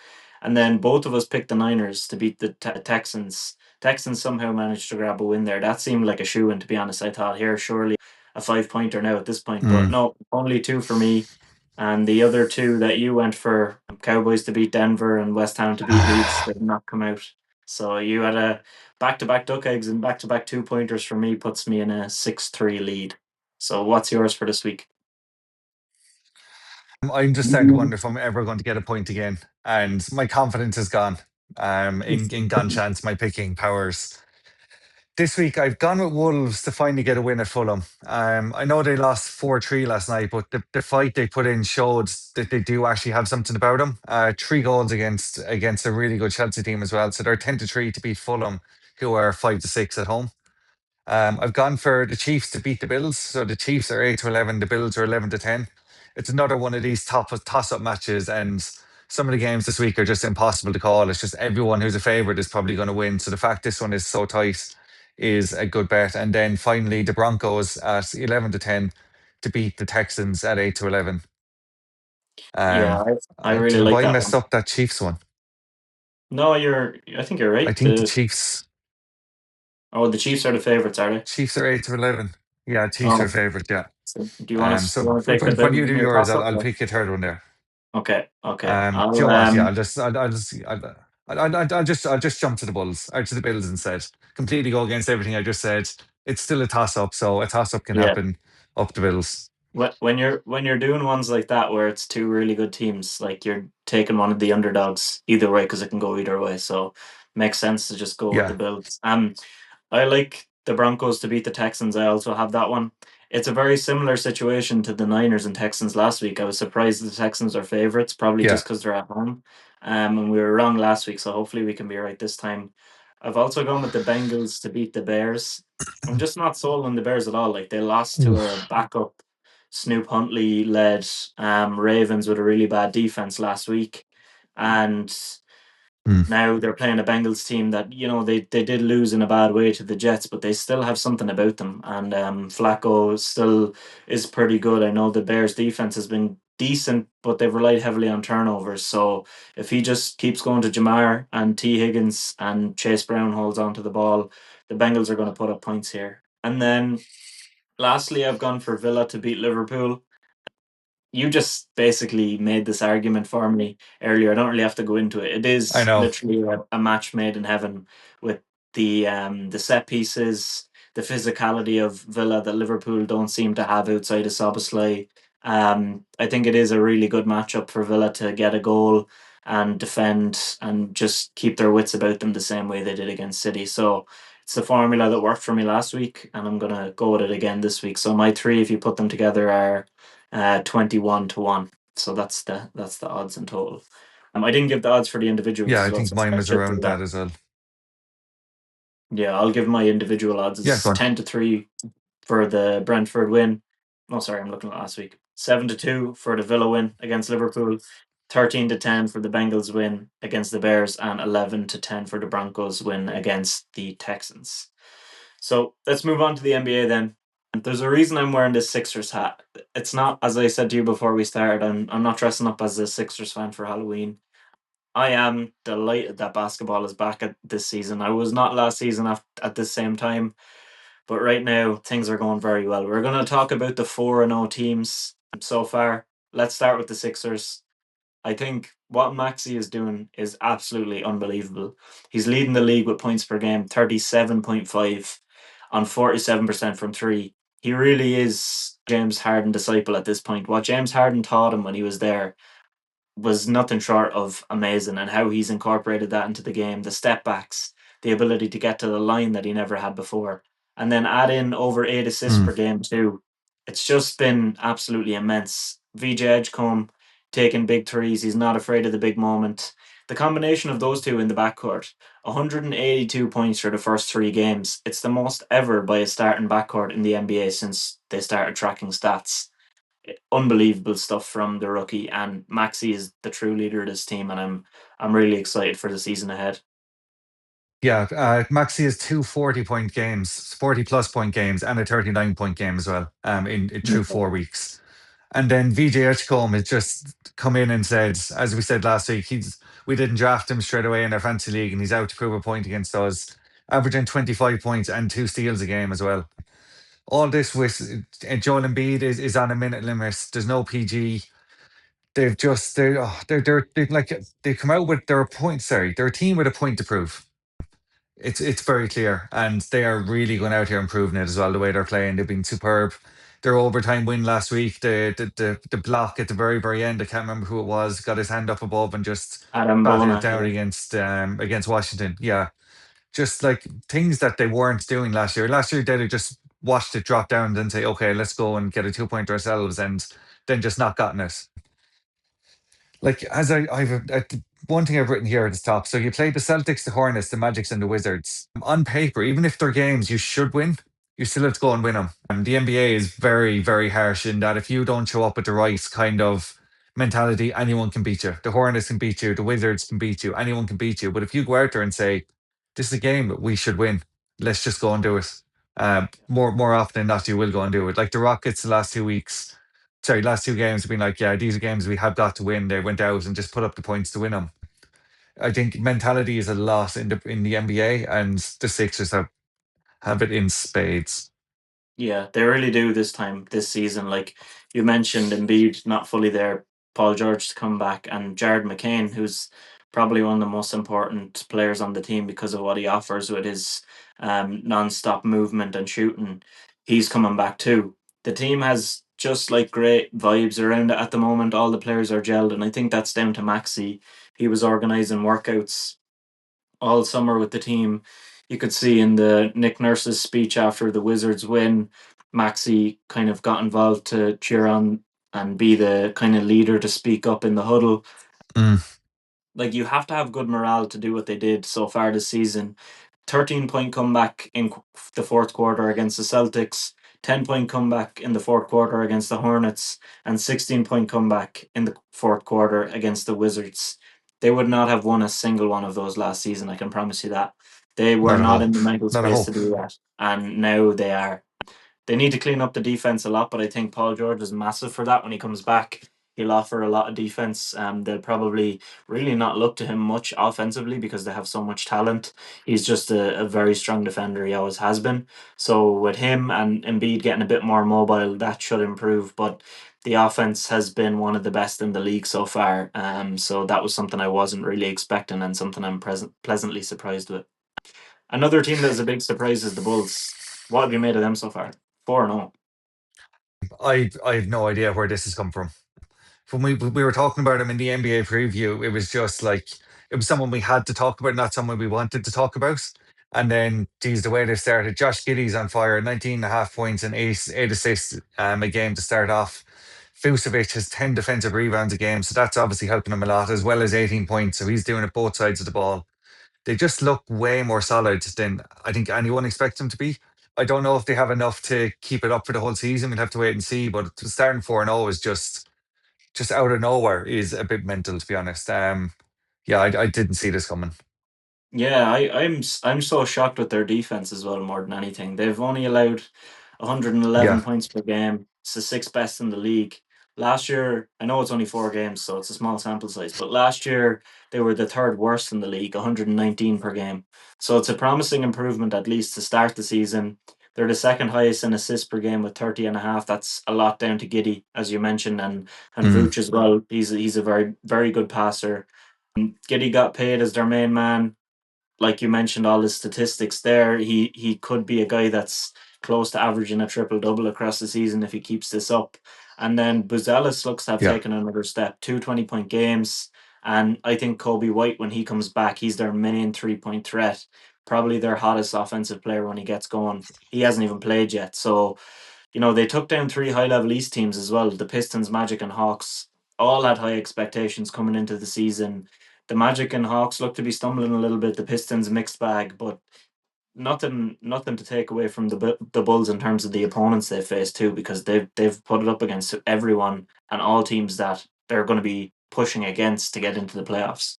And then both of us picked the Niners to beat the Texans. Texans somehow managed to grab a win there. That seemed like a shoe in, to be honest. I thought, here, surely a 5 pointer now at this point. But Mm. no, only two for me. And the other two that you went for, Cowboys to beat Denver and West Ham to beat Leeds, did not come out. So you had a back-to-back duck eggs and back-to-back 2 pointers for me, puts me in a 6-3 lead. So what's yours for this week? I'm just starting to wonder if I'm ever going to get a point again, and my confidence is gone. In Gan Chance, my picking powers. This week, I've gone with Wolves to finally get a win at Fulham. I know they lost 4-3 last night, but the fight they put in showed that they do actually have something about them. Three goals against a really good Chelsea team as well. So they're 10-3 to beat Fulham, who are 5-6 at home. I've gone for the Chiefs to beat the Bills. So the Chiefs are 8-11, the Bills are 11-10. It's another one of these toss-up matches, and some of the games this week are just impossible to call. It's just everyone who's a favourite is probably going to win. So the fact this one is so tight is a good bet. And then finally, the Broncos at 11-10 to beat the Texans at 8-11. Yeah, Um, I really have like I that messed one. up that Chiefs one? No, I think you're I right. think the The Chiefs are the favorites, are they? Chiefs are 8-11. Yeah, Chiefs are Oh, favourite. Yeah. so do you want to So take the when Bills you in do your yours, toss I'll, up? I'll pick your third one there. Okay, okay. Do you I'll know what? Yeah, I'll just jump to the Bulls or to the Bills instead. Completely go against everything I just said. It's still a toss up, so a toss up can yeah. happen up the Bills. When you're doing ones like that where it's two really good teams, like you're taking one of the underdogs either way because it can go either way. So makes sense to just go with the Yeah, Bills. I like the Broncos to beat the Texans. I also have that one. It's a very similar situation to the Niners and Texans last week. I was surprised the Texans are favorites, probably yeah. just because they're at home. And we were wrong last week, so hopefully we can be right this time. I've also gone with the Bengals to beat the Bears. I'm just not sold on the Bears at all. Like they lost to a Oof. backup Snoop Huntley led Ravens with a really bad defense last week. And Mm. now they're playing a Bengals team that they did lose in a bad way to the Jets, but they still have something about them. And Flacco still is pretty good. I know the Bears' defense has been decent, but they've relied heavily on turnovers. So if he just keeps going to Jamar and T Higgins and Chase Brown holds on to the ball, the Bengals are going to put up points here. And then lastly, I've gone for Villa to beat Liverpool. You just basically made this argument for me earlier. I don't really have to go into it. It I is know. literally a match made in heaven with the set pieces, the physicality of Villa that Liverpool don't seem to have outside of Szoboszlai. I think it is a really good matchup for Villa to get a goal and defend and just keep their wits about them the same way they did against City. So it's the formula that worked for me last week, and I'm gonna go with it again this week. So my three, if you put them together, are 21-1. So that's the odds in total. I didn't give the odds for the individuals Yeah, as I well, think so mine I was should do around that. that as well. Yeah, I'll give my individual odds. Yeah, go It's on. 10-3 for the Brentford win. Oh, sorry, I'm looking at last week. 7-2 for the Villa win against Liverpool. 13-10 for the Bengals win against the Bears, and 11-10 for the Broncos win against the Texans. So let's move on to the NBA then. There's a reason I'm wearing this Sixers hat. It's not, as I said to you before we started, I'm not dressing up as a Sixers fan for Halloween. I am delighted that basketball is back at this season. I was not last season at the same time, but right now things are going very well. We're going to talk about the 4-0 teams so far. Let's start with the Sixers. I think what Maxi is doing is absolutely unbelievable. He's leading the league with points per game, 37.5 on 47% from three. He really is James Harden disciple at this point. What James Harden taught him when he was there was nothing short of amazing, and how he's incorporated that into the game, the step backs, the ability to get to the line that he never had before, and then add in over 8 assists Mm. per game too. It's just been absolutely immense. VJ Edgecombe taking big threes. He's not afraid of the big moment. The combination of those two in the backcourt, 182 points for the first three games. It's the most ever by a starting backcourt in the NBA since they started tracking stats. Unbelievable stuff from the rookie, and Maxi is the true leader of this team, and I'm really excited for the season ahead. Yeah, Maxi has two 40-point games, 40 plus point games, and a 39-point game as well, in through 4 weeks. And then VJ Edgecombe has just come in and said, as we said last week, we didn't draft him straight away in our fantasy league, and he's out to prove a point against us, averaging 25 points and two steals a game as well. All this with Joel Embiid is on a minute limit. There's no PG. They've like they've come out with their point. Sorry, they're a team with a point to prove. It's very clear, and they are really going out here and proving it as well. The way they're playing, they've been superb. Their overtime win last week, the block at the very end. I can't remember who it was. Got his hand up above and just Adam batted it Bona, down yeah. against Washington. Yeah, just like things that they weren't doing last year. Last year they'd have just watched it drop down and then say, okay, let's go and get a 2 pointer ourselves, and then just not gotten it. Like as one thing I've written here at the top. So you play the Celtics, the Hornets, the Magics, and the Wizards. On paper, even if they're games you should win, you still have to go and win them. And the NBA is very, very harsh in that if you don't show up with the right kind of mentality, anyone can beat you. The Hornets can beat you, the Wizards can beat you, anyone can beat you. But if you go out there and say, "This is a game that we should win," let's just go and do it. More often than not, you will go and do it. Like the Rockets the last 2 weeks, sorry, last two games have been like, yeah, these are games we have got to win. They went out and just put up the points to win them. I think mentality is a lot in the NBA, and the Sixers have it in spades. Yeah, they really do this season. Like you mentioned, Embiid not fully there, Paul George to come back, and Jared McCain, who's probably one of the most important players on the team because of what he offers with his non-stop movement and shooting. He's coming back too. The team has just like great vibes around it at the moment. All the players are gelled, and I think that's down to Maxi. He was organizing workouts all summer with the team. You could see in the Nick Nurse's speech after the Wizards win, Maxi kind of got involved to cheer on and be the kind of leader to speak up in the huddle. Mm. Like you have to have good morale to do what they did so far this season. 13-point comeback in the fourth quarter against the Celtics, 10-point comeback in the fourth quarter against the Hornets, and 16-point comeback in the fourth quarter against the Wizards. They would not have won a single one of those last season, I can promise you that. They were Not a not in hope. the mental Not a space to hope. do that, and now they are. They need to clean up the defense a lot, but I think Paul George is massive for that when he comes back. He'll offer a lot of defense. They'll probably really not look to him much offensively because they have so much talent. He's just a very strong defender. He always has been. So with him and Embiid getting a bit more mobile, that should improve. But the offense has been one of the best in the league so far. So that was something I wasn't really expecting and something I'm pleasantly surprised with. Another team that is a big surprise is the Bulls. What have you made of them so far? 4-0. I have no idea where this has come from. When we were talking about him in the NBA preview, it was just like it was someone we had to talk about, not someone we wanted to talk about. And then, geez, the way they started, Josh Giddey's on fire, 19 and a half points and eight assists a game to start off. Vucevic has 10 defensive rebounds a game, so that's obviously helping him a lot, as well as 18 points. So he's doing it both sides of the ball. They just look way more solid than I think anyone expects them to be. I don't know if they have enough to keep it up for the whole season. We'll have to wait and see. But starting 4-0 is just out of nowhere is a bit mental, to be honest. Yeah, I didn't see this coming. Yeah, I'm so shocked with their defense as well more than anything. They've only allowed Yeah, 111 points per game. It's the sixth best in the league. Last year, I know it's only 4 games, so it's a small sample size, but last year they were the third worst in the league, 119 per game. So it's a promising improvement at least to start the season. They're the second highest in assists per game with 30 and a half. That's a lot down to Giddy, as you mentioned, and mm, Vooch as well. He's a very, very good passer. Giddy got paid as their main man, like you mentioned, all the statistics there. He could be a guy that's close to averaging a triple double across the season if he keeps this up. And then Buzelis looks to have yeah, taken another step, 2 20-point games. And I think Kobe White, when he comes back, he's their main 3 point threat, probably their hottest offensive player when he gets going. He hasn't even played yet. So, they took down three high level East teams as well. The Pistons, Magic, and Hawks all had high expectations coming into the season. The Magic and Hawks look to be stumbling a little bit. The Pistons mixed bag, but nothing to take away from the Bulls in terms of the opponents they faced too, because they've put it up against everyone and all teams that they're going to be pushing against to get into the playoffs.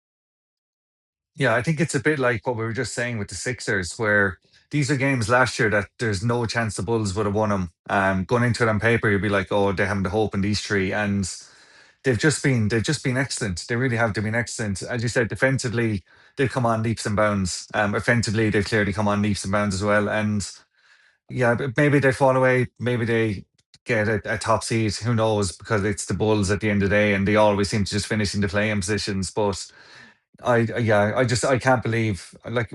yeah. I think it's a bit like what we were just saying with the Sixers, where these are games last year that there's no chance the Bulls would have won them. Going into it on paper, you'd be like, oh, they haven't the hope in these three, and they've just been excellent. They really have. They've been excellent. As you said, defensively, they've come on leaps and bounds. Offensively, they've clearly come on leaps and bounds as well. And yeah, but maybe they fall away. Maybe they get a top seed. Who knows? Because it's the Bulls at the end of the day, and they always seem to just finish in the playing positions. But yeah, I can't believe like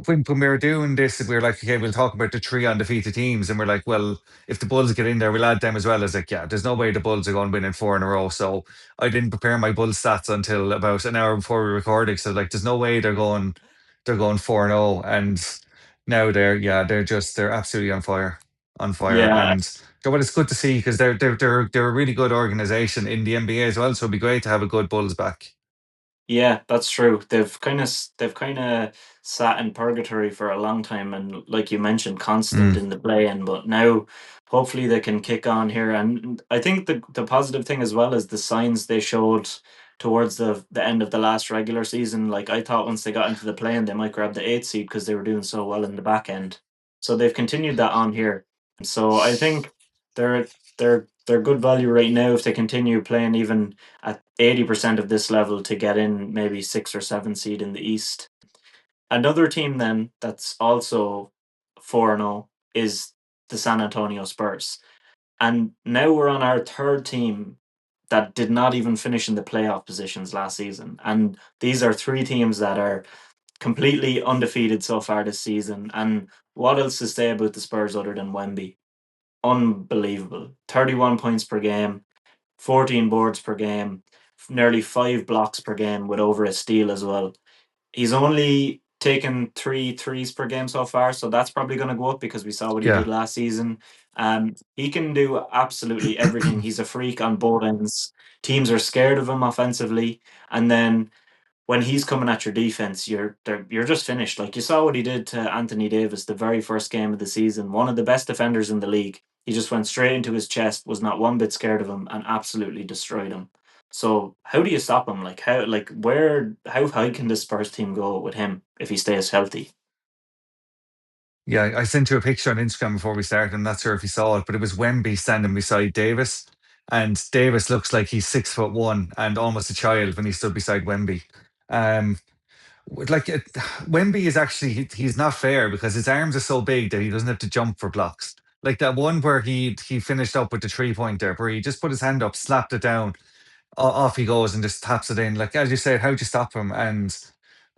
when we were doing this, we were like, okay, we'll talk about the three undefeated teams, and we're like, well, if the Bulls get in there, we'll add them as well. As like, yeah, there's no way the Bulls are going winning four in a row. So I didn't prepare my Bulls stats until about an hour before we recorded. So like, there's no way they're going 4-0, and now they're absolutely on fire. Yeah, And what it's good to see because they're a really good organization in the NBA as well. So it'd be great to have a good Bulls back. yeah, that's true. They've kind of sat in purgatory for a long time, and like you mentioned, constant Mm, in the play-in. But now, hopefully, they can kick on here. And I think the positive thing as well is the signs they showed towards the end of the last regular season. Like I thought, once they got into the play-in, they might grab the eighth seed because they were doing so well in the back end. So they've continued that on here. So I think they're they're good value right now if they continue playing even at 80% of this level to get in maybe six or seven seed in the East. Another team then that's also 4-0 is the San Antonio Spurs. And now we're on our third team that did not even finish in the playoff positions last season. And these are three teams that are completely undefeated so far this season. And what else to say about the Spurs other than Wemby? Unbelievable. 31 points per game, 14 boards per game, nearly 5 blocks per game with over a steal as well. He's only taken three threes per game so far, so that's probably going to go up because we saw what he did yeah. last season. He can do absolutely everything. He's a freak on both ends. Teams are scared of him offensively, and then when he's coming at your defense, you're just finished. Like you saw what he did to Anthony Davis the very first game of the season, one of the best defenders in the league. He just went straight into his chest, was not one bit scared of him, and absolutely destroyed him. So how do you stop him? How high can this Spurs team go with him if he stays healthy? Yeah, I sent you a picture on Instagram before we started. I'm not sure if you saw it, but it was Wemby standing beside Davis. And Davis looks like he's 6'1" and almost a child when he stood beside Wemby. Um, like Wemby is actually he's not fair because his arms are so big that he doesn't have to jump for blocks. Like that one where he finished up with the 3 pointer where he just put his hand up, slapped it down, off he goes and just taps it in. Like as you said, how'd you stop him? And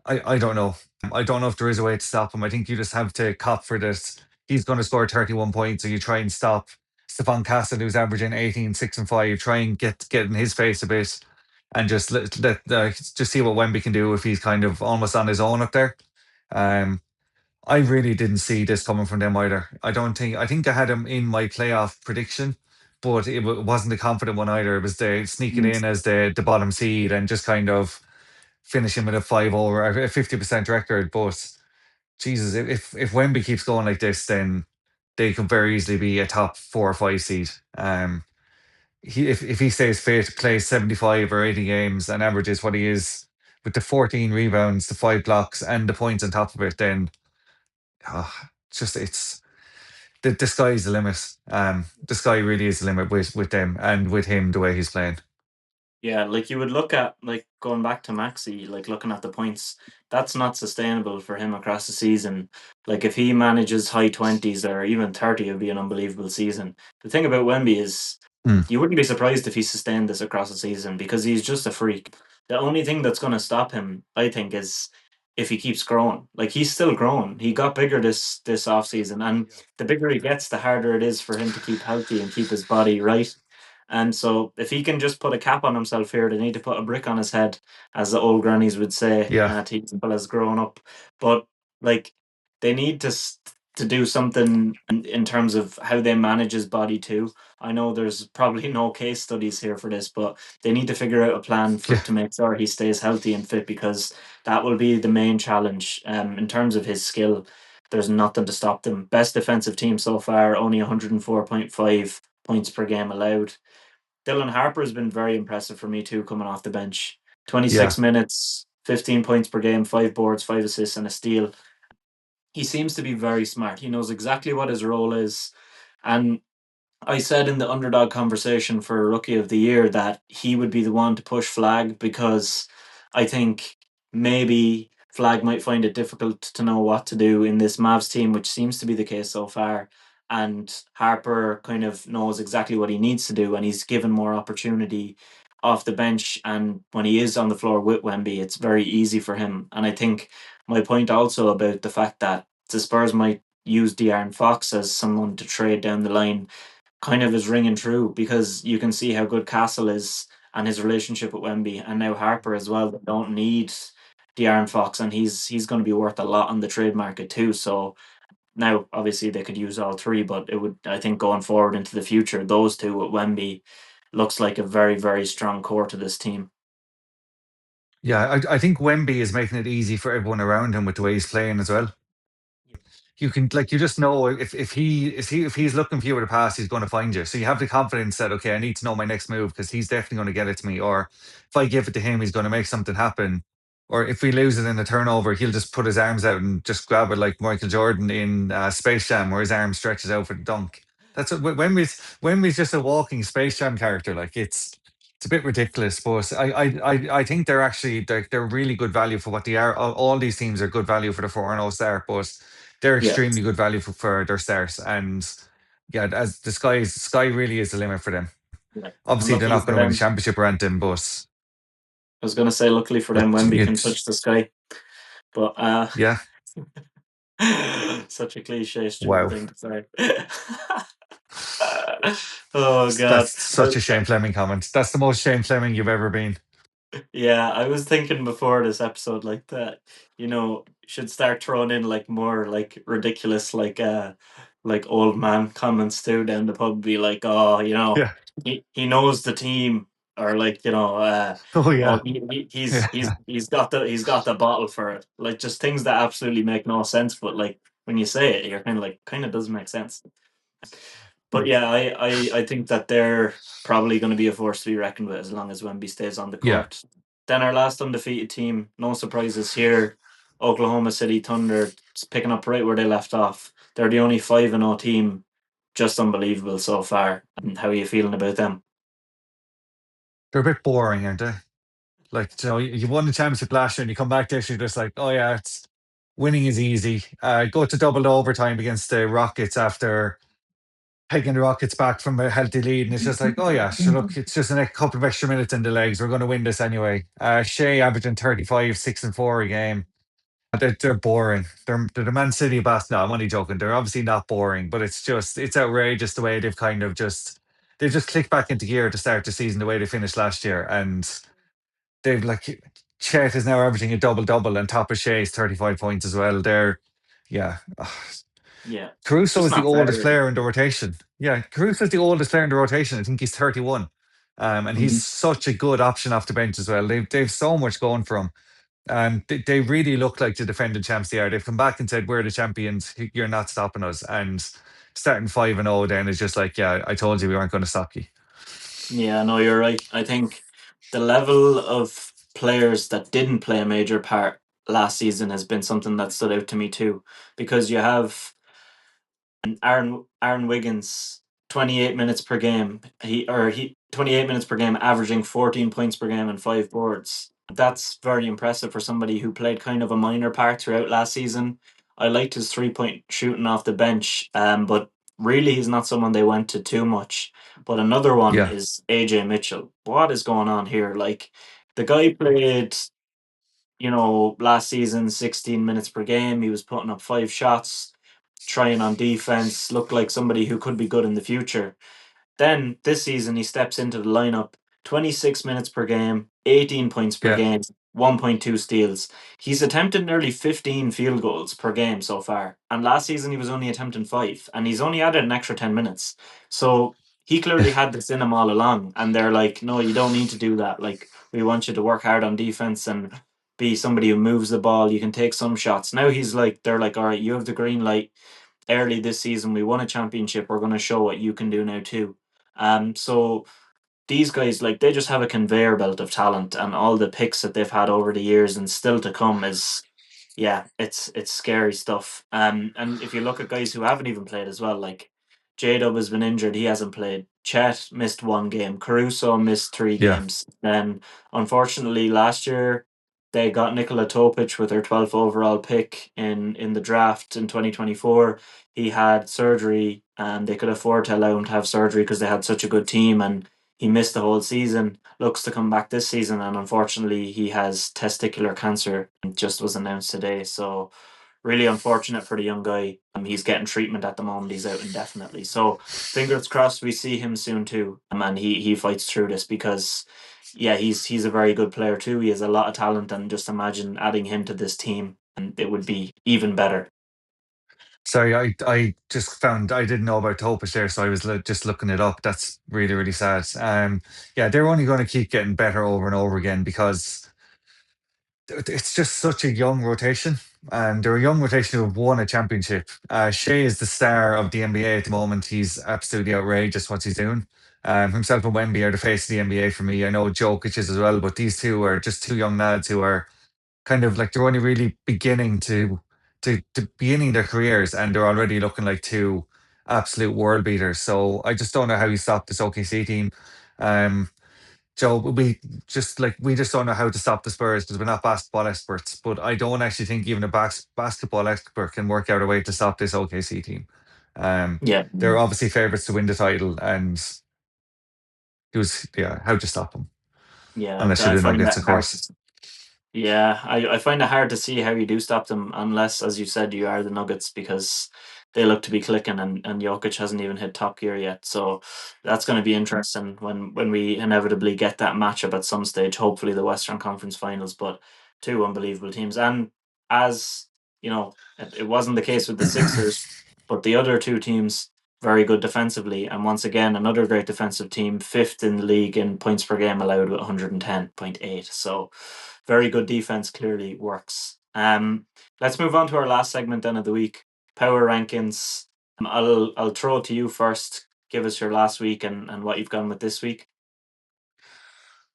I don't know. I don't know if there is a way to stop him. I think you just have to cop for this. he's going to score 31 points. So you try and stop Stephon Castle, who's averaging 18, 6 and 5. Try and get in his face a bit and just just see what Wemby can do if he's kind of almost on his own up there. Um, I really didn't see this coming from them either. I think I had him in my playoff prediction, but wasn't a confident one either. It was the sneaking Mm. in as the bottom seed and just kind of finishing with a 5 over a 50% record. But Jesus, if Wemby keeps going like this, then they could very easily be a top 4 or 5 seed. If he stays fit, plays 75 or 80 games and averages what he is with the 14 rebounds, the 5 blocks, and the points on top of it, then it's the sky's the limit. The sky really is the limit with them and with him the way he's playing. Yeah, like you would look at like going back to Maxi, like looking at the points, that's not sustainable for him across the season. Like if he manages high 20s or even 30, it'd be an unbelievable season. The thing about Wemby is Mm, you wouldn't be surprised if he sustained this across the season because he's just a freak. The only thing that's going to stop him, I think, is if he keeps growing. Like he's still growing. He got bigger this off season, and the bigger he gets, the harder it is for him to keep healthy and keep his body right. And so, if he can just put a cap on himself here, they need to put a brick on his head, as the old grannies would say, yeah, to people as grown up. But like, they need to do something in terms of how they manage his body too. I know there's probably no case studies here for this, but they need to figure out a plan for yeah, to make sure he stays healthy and fit because that will be the main challenge. In terms of his skill, there's nothing to stop them. Best defensive team so far, only 104.5 points per game allowed. Dylan Harper has been very impressive for me too, coming off the bench. yeah, 26 minutes, 15 points per game, 5 boards, 5 assists, and a steal. He seems to be very smart. He knows exactly what his role is. And I said in the underdog conversation for Rookie of the Year that he would be the one to push Flag because I think maybe Flag might find it difficult to know what to do in this Mavs team, which seems to be the case so far. And Harper kind of knows exactly what he needs to do, and he's given more opportunity off the bench. And when he is on the floor with Wemby, it's very easy for him. And I think my point also about the fact that the Spurs might use De'Aaron Fox as someone to trade down the line kind of is ringing true because you can see how good Castle is and his relationship with Wemby and now Harper as well. They don't need De'Aaron Fox and he's going to be worth a lot on the trade market too. So now obviously they could use all three, but it would I think going forward into the future, those two with Wemby looks like a very, very strong core to this team. yeah. I think Wemby is making it easy for everyone around him with the way he's playing as well. You can like you just know if he's looking for you with a pass, he's going to find you. So you have the confidence that okay, I need to know my next move because he's definitely going to get it to me. Or if I give it to him, he's going to make something happen. Or if we lose it in a turnover, he'll just put his arms out and just grab it like Michael Jordan in Space Jam, where his arm stretches out for the dunk. That's what Wemby's just a walking Space Jam character. Like it's a bit ridiculous, but I think they're really good value for what they are. All these teams are good value for the 4-0 start, but they're Yeah. extremely good value for their starts. And yeah, as the sky really is the limit for them. Yeah. And Obviously, they're luckily not for going to win a them, championship or anything, but I was gonna say luckily for them but Wemby can it's touch the sky. But yeah, such a cliche, stupid wow. thing to say. Oh God. That's such a Shane Fleming comment. That's the most Shane Fleming you've ever been. Yeah, I was thinking before this episode like that, should start throwing in like more like ridiculous like old man comments too down the pub be like, oh, Yeah. he knows the team or like, Oh oh yeah. Yeah. he's got the bottle for it. Like just things that absolutely make no sense, but like when you say it, you're kind of like kind of does make sense. But yeah, I think that they're probably going to be a force to be reckoned with as long as Wemby stays on the Yeah. court. Then our last undefeated team, no surprises here. Oklahoma City Thunder picking up right where they left off. They're the only 5-0 team, just unbelievable so far. And how are you feeling about them? They're a bit boring, aren't they? Like, you won the championship last year and you come back this year just like, oh yeah, it's winning is easy. Go to double overtime against the Rockets after pegging the Rockets back from a healthy lead, and it's just like, oh yeah, sure, look, it's just a next couple of extra minutes in the legs. We're going to win this anyway. Shea averaging 35, 6 and 4 a game. They're boring. They're the Man City bas. No, I'm only joking. They're obviously not boring, but it's outrageous the way they've just clicked back into gear to start the season the way they finished last year, and they've like Chet is now averaging a double double, and top of Shea's 35 points as well. Yeah. Yeah, it's Caruso just is the not oldest fair. player in the rotation. Yeah, Caruso is the oldest player in the rotation. I think he's 31. And he's Mhm. such a good option off the bench as well. They've so much going for him. They really look like the defending champs they are. They've come back and said, "We're the champions. You're not stopping us." And starting 5-0 then is just like, yeah, I told you we weren't going to stop you. Yeah, no, you're right. I think the level of players that didn't play a major part last season has been something that stood out to me too, because you have Aaron Wiggins, 28 minutes per game. He 28 minutes per game, averaging 14 points per game and 5 boards. That's very impressive for somebody who played kind of a minor part throughout last season. I liked his 3 point shooting off the bench, but really he's not someone they went to too much. But another one Yeah, is AJ Mitchell. What is going on here? Like the guy played, last season 16 minutes per game. He was putting up 5 shots, trying on defense, looked like somebody who could be good in the future. Then this season, he steps into the lineup, 26 minutes per game, 18 points per yeah. game, 1.2 steals. He's attempted nearly 15 field goals per game so far. And last season, he was only attempting 5, and he's only added an extra 10 minutes. So he clearly had this in him all along. And they're like, no, you don't need to do that. Like, we want you to work hard on defense and be somebody who moves the ball. You can take some shots. Now they're like, all right, you have the green light early this season. We won a championship. We're going to show what you can do now too. So these guys, like, they just have a conveyor belt of talent, and all the picks that they've had over the years and still to come is, yeah, it's scary stuff. And if you look at guys who haven't even played as well, like J Dub has been injured, he hasn't played. Chet missed 1 game. Caruso missed three Yeah. games. Then, unfortunately, last year they got Nikola Topic with their 12th overall pick in the draft in 2024. He had surgery, and they could afford to allow him to have surgery because they had such a good team, and he missed the whole season. Looks to come back this season, and unfortunately, he has testicular cancer. And just was announced today. So really unfortunate for the young guy. He's getting treatment at the moment. He's out indefinitely. So fingers crossed we see him soon too. And he fights through this because yeah, he's a very good player too. He has a lot of talent, and just imagine adding him to this team, and it would be even better. Sorry, I just found I didn't know about Topic there, so I was just looking it up. That's really, really sad. Yeah, they're only going to keep getting better over and over again because it's just such a young rotation, and they're a young rotation who have won a championship. Shea is the star of the NBA at the moment. He's absolutely outrageous what he's doing. Himself and Wemby are the face of the NBA for me. I know Jokic is as well, but these two are just two young lads who are kind of like they're only really beginning to beginning their careers, and they're already looking like two absolute world beaters. So I just don't know how you stop this OKC team. Um, Joe, we just don't know how to stop the Spurs because we're not basketball experts. But I don't actually think even a basketball expert can work out a way to stop this OKC team. Um, Yeah. they're obviously favourites to win the title, and how to stop them Yeah, unless I you're the find Nuggets, that of hard. course. Yeah, I find it hard to see how you do stop them unless, as you said, you are the Nuggets, because they look to be clicking, and Jokic hasn't even hit top gear yet. So that's going to be interesting when we inevitably get that matchup at some stage, hopefully the Western Conference Finals. But two unbelievable teams. And as it wasn't the case with the Sixers, but the other two teams, very good defensively. And once again, another great defensive team, fifth in the league in points per game allowed with 110.8. So very good defense clearly works. Let's move on to our last segment then of the week, power rankings. I'll throw it to you first. Give us your last week and what you've gone with this week.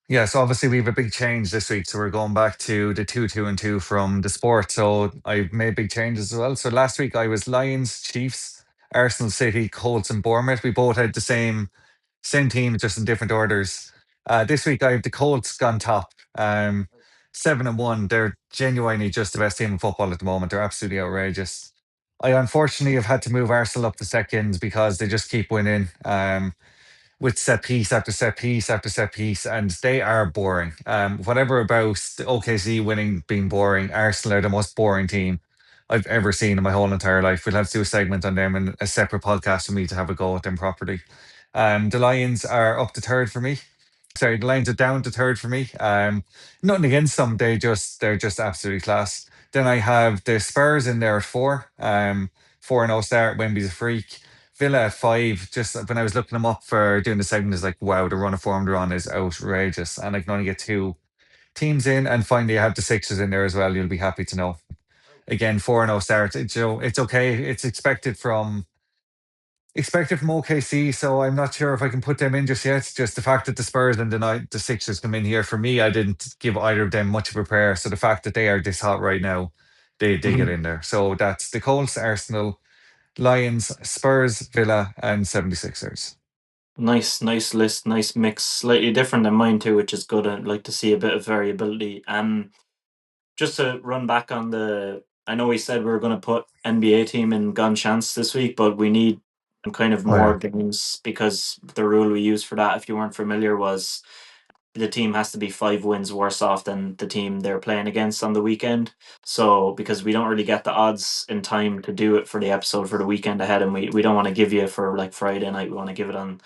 Yeah, so obviously we have a big change this week. So we're going back to the 2-2-2 from the sport. So I've made big changes as well. So last week I was Lions, Chiefs, Arsenal, City, Colts, and Bournemouth. We both had the same team, just in different orders. This week I have the Colts gone top. 7-1. They're genuinely just the best team in football at the moment. They're absolutely outrageous. I unfortunately have had to move Arsenal up to second because they just keep winning. with set piece after set piece after set piece, and they are boring. Whatever about the OKC winning being boring, Arsenal are the most boring team I've ever seen in my whole entire life. We'll have to do a segment on them and a separate podcast for me to have a go at them properly. The Lions are up to third for me. Sorry, the Lions are down to third for me. Nothing against them. They're just absolutely class. Then I have the Spurs in there at four. 4-0 start. Wemby's a freak. Villa at five. Just when I was looking them up for doing the segment, is like, wow, the run of form they're on is outrageous, and I can only get two teams in. And finally, I have the Sixers in there as well. You'll be happy to know. Again, 4-0 start. It's okay. It's expected from OKC, so I'm not sure if I can put them in just yet. Just the fact that the Spurs and the Sixers come in here for me, I didn't give either of them much of a prayer. So the fact that they are this hot right now, they get Mhm. in there. So that's the Colts, Arsenal, Lions, Spurs, Villa, and 76ers. Nice list, nice mix. Slightly different than mine too, which is good. I'd like to see a bit of variability. Just to run back on I know we said we were going to put NBA team in Gan Seans this week, but we need kind of Oh more yeah, games because the rule we used for that, if you weren't familiar, was the team has to be 5 wins worse off than the team they're playing against on the weekend. So because we don't really get the odds in time to do it for the episode for the weekend ahead, and we don't want to give you for like Friday night, we want to give it on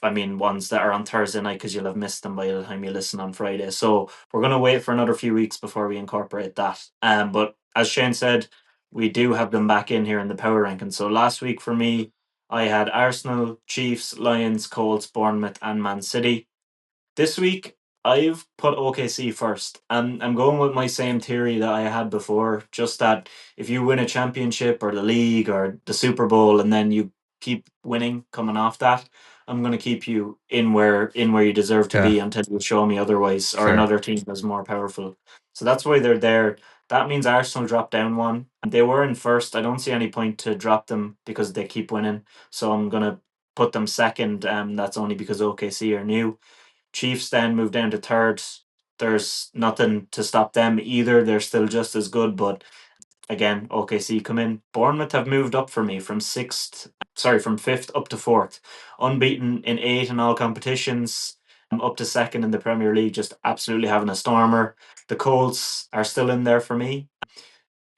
I mean ones that are on Thursday night because you'll have missed them by the time you listen on Friday. So we're gonna wait for another few weeks before we incorporate that. But as Shane said, we do have them back in here in the power ranking. So last week for me, I had Arsenal, Chiefs, Lions, Colts, Bournemouth, and Man City. This week, I've put OKC first. And I'm going with my same theory that I had before, just that if you win a championship or the league or the Super Bowl and then you keep winning coming off that, I'm going to keep you in where you deserve to yeah, be until you show me otherwise or fair. another team that's more powerful. So that's why they're there. That means Arsenal dropped down one. They were in first. I don't see any point to drop them because they keep winning. So I'm going to put them second. That's only because OKC are new. Chiefs then moved down to third. There's nothing to stop them either. They're still just as good, but again, OKC come in. Bournemouth have moved up for me from fifth up to fourth, unbeaten in eight in all competitions. Up to second in the Premier League, just absolutely having a stormer. The Colts are still in there for me.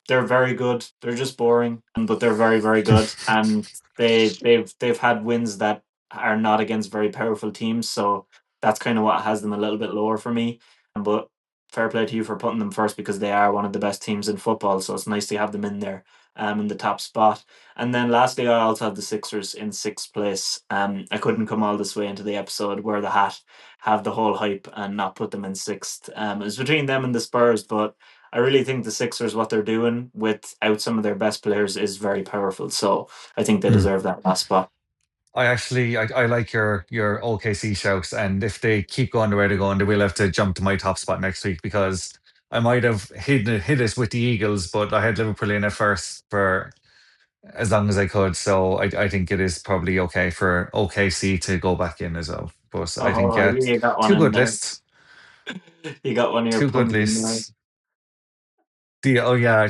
They're very good. They're just boring, but they're very, very good. And they've had wins that are not against very powerful teams, so that's kind of what has them a little bit lower for me. But fair play to you for putting them first because they are one of the best teams in football. So it's nice to have them in there, in the top spot. And then lastly, I also have the Sixers in sixth place. I couldn't come all this way into the episode, wear the hat, have the whole hype, and not put them in sixth. It was between them and the Spurs, but I really think the Sixers, what they're doing without some of their best players, is very powerful. So I think they Hmm. deserve that last spot. I like your OKC shouts, and if they keep going the way they're going, they will have to jump to my top spot next week because I might have hit it with the Eagles, but I had Liverpool in at first for as long as I could. So I think it is probably okay for OKC to go back in as well. But I think Oh, you got one two in good there. lists, You got one of your two good puns in there. lists. Oh yeah,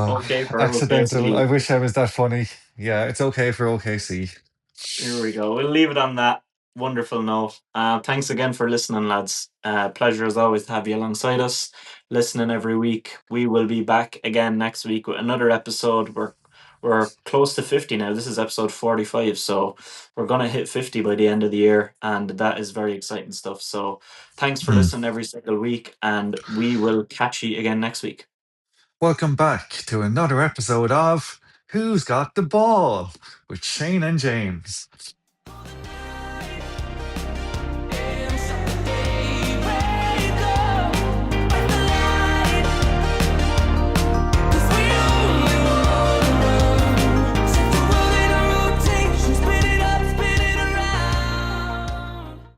Okay for accidental. I OKC. wish I was that funny. Yeah, it's okay for OKC. Here we go. We'll leave it on that wonderful note. Thanks again for listening, lads. Pleasure as always to have you alongside us, listening every week. We will be back again next week with another episode. We're close to 50 now. This is episode 45, so we're gonna hit 50 by the end of the year, and that is very exciting stuff. So thanks for Hmm. listening every single week, and we will catch you again next week. Welcome back to another episode of Who's Got the Ball with Shane and James.